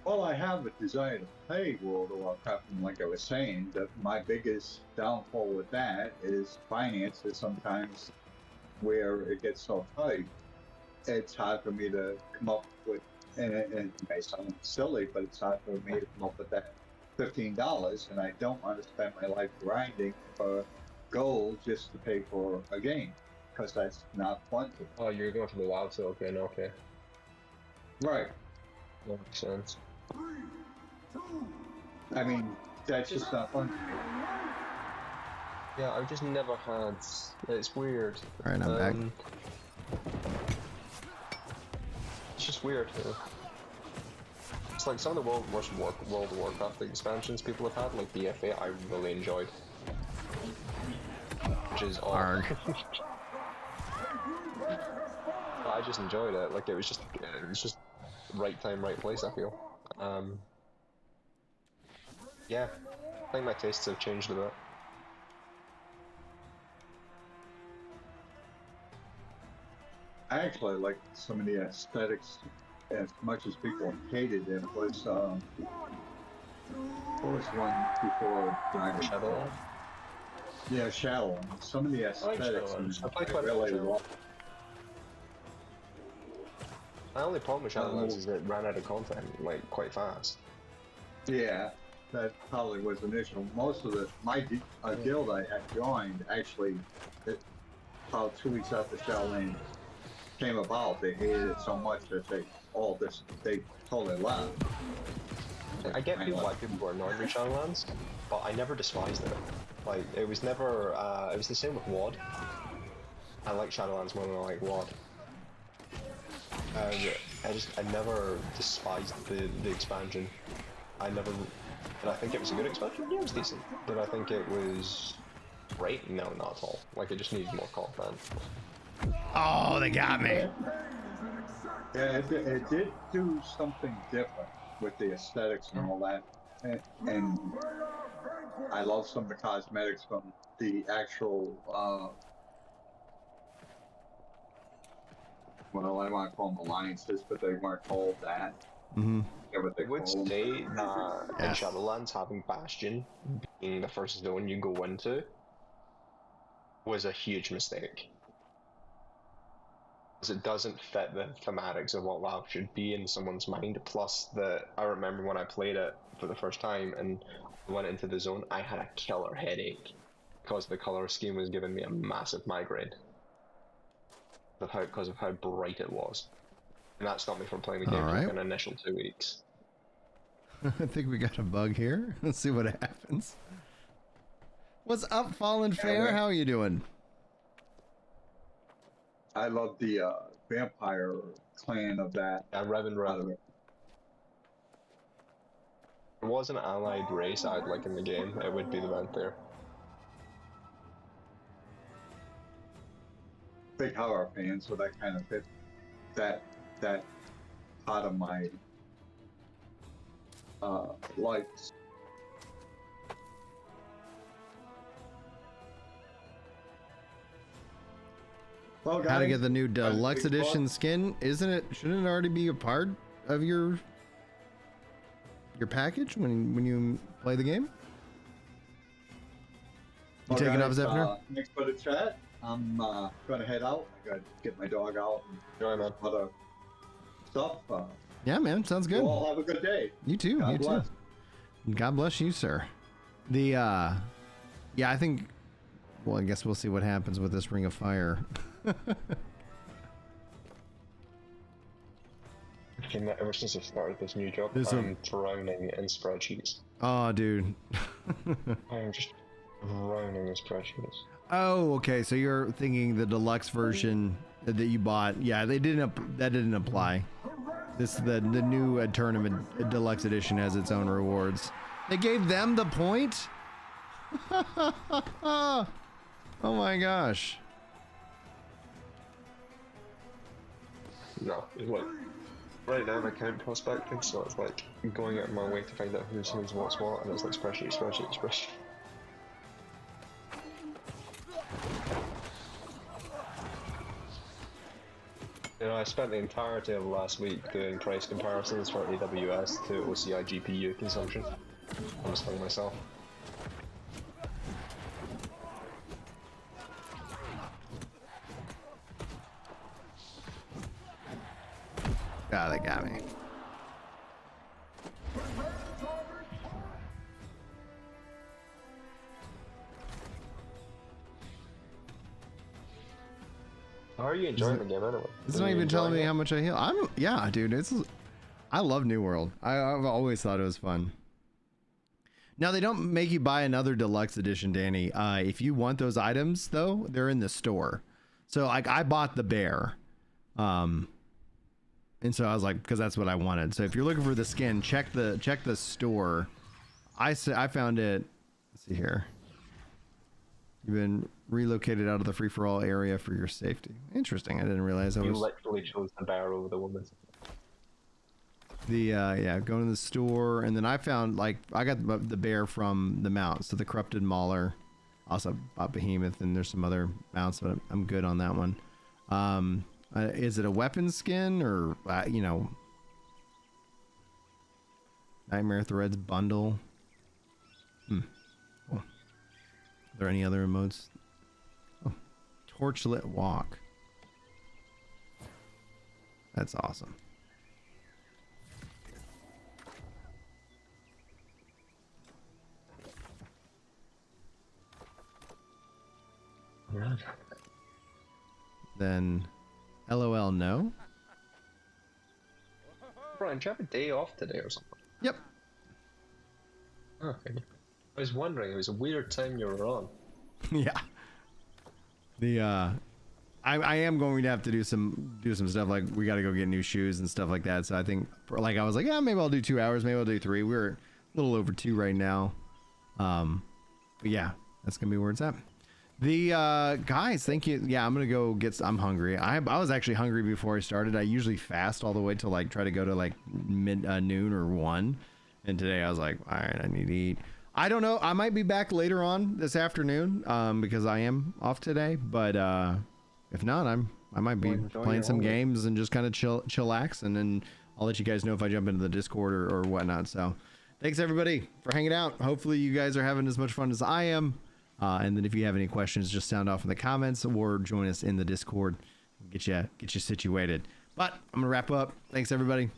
Well, I have a desire to play World of Warcraft, and like I was saying, that my biggest downfall with that is finances sometimes, where it gets so tight. It's hard for me to come up with, and it may sound silly, but it's hard for me to come up with that $15, and I don't want to spend my life grinding for gold just to pay for a game, because that's not fun to. Oh, you're going for the wild token, okay. Right. That makes sense. I mean, that's just not fun to me. Yeah, I've just never had. It's weird. All right, I'm back. It's just weird. It's like some of the worst World of Warcraft expansions people have had, like BFA, I really enjoyed. Which is odd. I just enjoyed it. Like it was just right time, right place. I feel. Yeah, I think my tastes have changed a bit. I actually like some of the aesthetics as much as people hated it. Was what was one before Dragon Shadow? Yeah, Shadow. Some of the aesthetics I really love. My only problem with Shadowlands is it ran out of content like quite fast. Yeah, that probably was an issue. Most of my guild I had joined actually, about 2 weeks after Shadowlands came about, they hated it so much that they totally left. I get why people were annoyed with Shadowlands, but I never despised it. Like it was never. It was the same with WoD. I like Shadowlands more than I like WoD. I never despised the expansion. Did I think it was a good expansion? Yeah, it was decent. Did I think it was great? No, not at all. Like it just needed more content. Oh, they got me. Yeah, it did do something different with the aesthetics and all that, and I love some of the cosmetics from the actual. Well, I want to call them alliances, but they weren't called that. Mm-hmm. I would say that in Shadowlands, having Bastion being the first zone you go into was a huge mistake. Because it doesn't fit the thematics of what WoW should be in someone's mind. Plus, I remember when I played it for the first time and went into the zone, I had a killer headache because the color scheme was giving me a massive migraine. Because of how bright it was. And that stopped me from playing the game for like an initial 2 weeks. I think we got a bug here. Let's see what happens. What's up, Fallen Fair? How are you doing? I love the vampire clan of that. Yeah, Revan. If there was an allied race I'd like in the game, it would be the vampire. Big horror fan, so that kind of fit that part of my likes. Well, guys, how to get the new deluxe edition skin? Shouldn't it already be a part of your package when you play the game? You take it off, Zephyr? Thanks for the chat. I'm gonna head out. I gotta get my dog out and join other stuff. Yeah, man, sounds good. You all have a good day. You too. God you bless. Too. God bless you, sir. Yeah, I think. Well, I guess we'll see what happens with this Ring of Fire. Ever since I started this new job, I'm drowning in spreadsheets. Oh, dude. I'm just drowning in spreadsheets. Oh, okay. So you're thinking the deluxe version that you bought? Yeah, that didn't apply. The new Aeternum deluxe edition has its own rewards. They gave them the point. Oh my gosh. No, it's like right now I'm account prospecting, so it's like going out of my way to find out who's what's what, and it's like spreadsheet. You know, I spent the entirety of last week doing price comparisons for AWS to OCI GPU consumption. I'm just telling myself. Ah, they got me. are you enjoying the game anyway? It's not even telling me how much I heal. Yeah, dude. I love New World. I've always thought it was fun. Now they don't make you buy another deluxe edition, Danny. If you want those items though, they're in the store. So like I bought the bear, and so I was like, because that's what I wanted. So if you're looking for the skin, check the store. I found it. Let's see here. You've been relocated out of the free-for-all area for your safety. Interesting. I didn't realize I was. You literally chose the bear over the woman. Yeah, going to the store, and then I found I got the bear from the mount, so the corrupted mauler. Also bought behemoth, and there's some other mounts, but I'm good on that one. Is it a weapon skin or Nightmare Threads bundle? Cool. Are there any other emotes? Oh, Torchlit Walk. That's awesome. Right. Then LOL no. Brian, do you have a day off today or something? Yep. Okay. I was wondering, it was a weird time you were on. Yeah. I am going to have to do some stuff, like we got to go get new shoes and stuff like that. So I think I was like, yeah, maybe I'll do 2 hours, maybe I'll do 3. We're a little over 2 right now. But yeah, that's gonna be where it's at. The guys, thank you. Yeah, I'm gonna go I'm hungry. I was actually hungry before I started. I usually fast all the way till try to go to noon or 1, and today I was like, all right, I need to eat. I don't know, I might be back later on this afternoon because I am off today, but if not, I might be playing some games and just kind of chillax, and then I'll let you guys know if I jump into the Discord or whatnot. So thanks everybody for hanging out. Hopefully you guys are having as much fun as I am. And then if you have any questions, just sound off in the comments or join us in the Discord. Get you situated. But I'm gonna wrap up. Thanks everybody.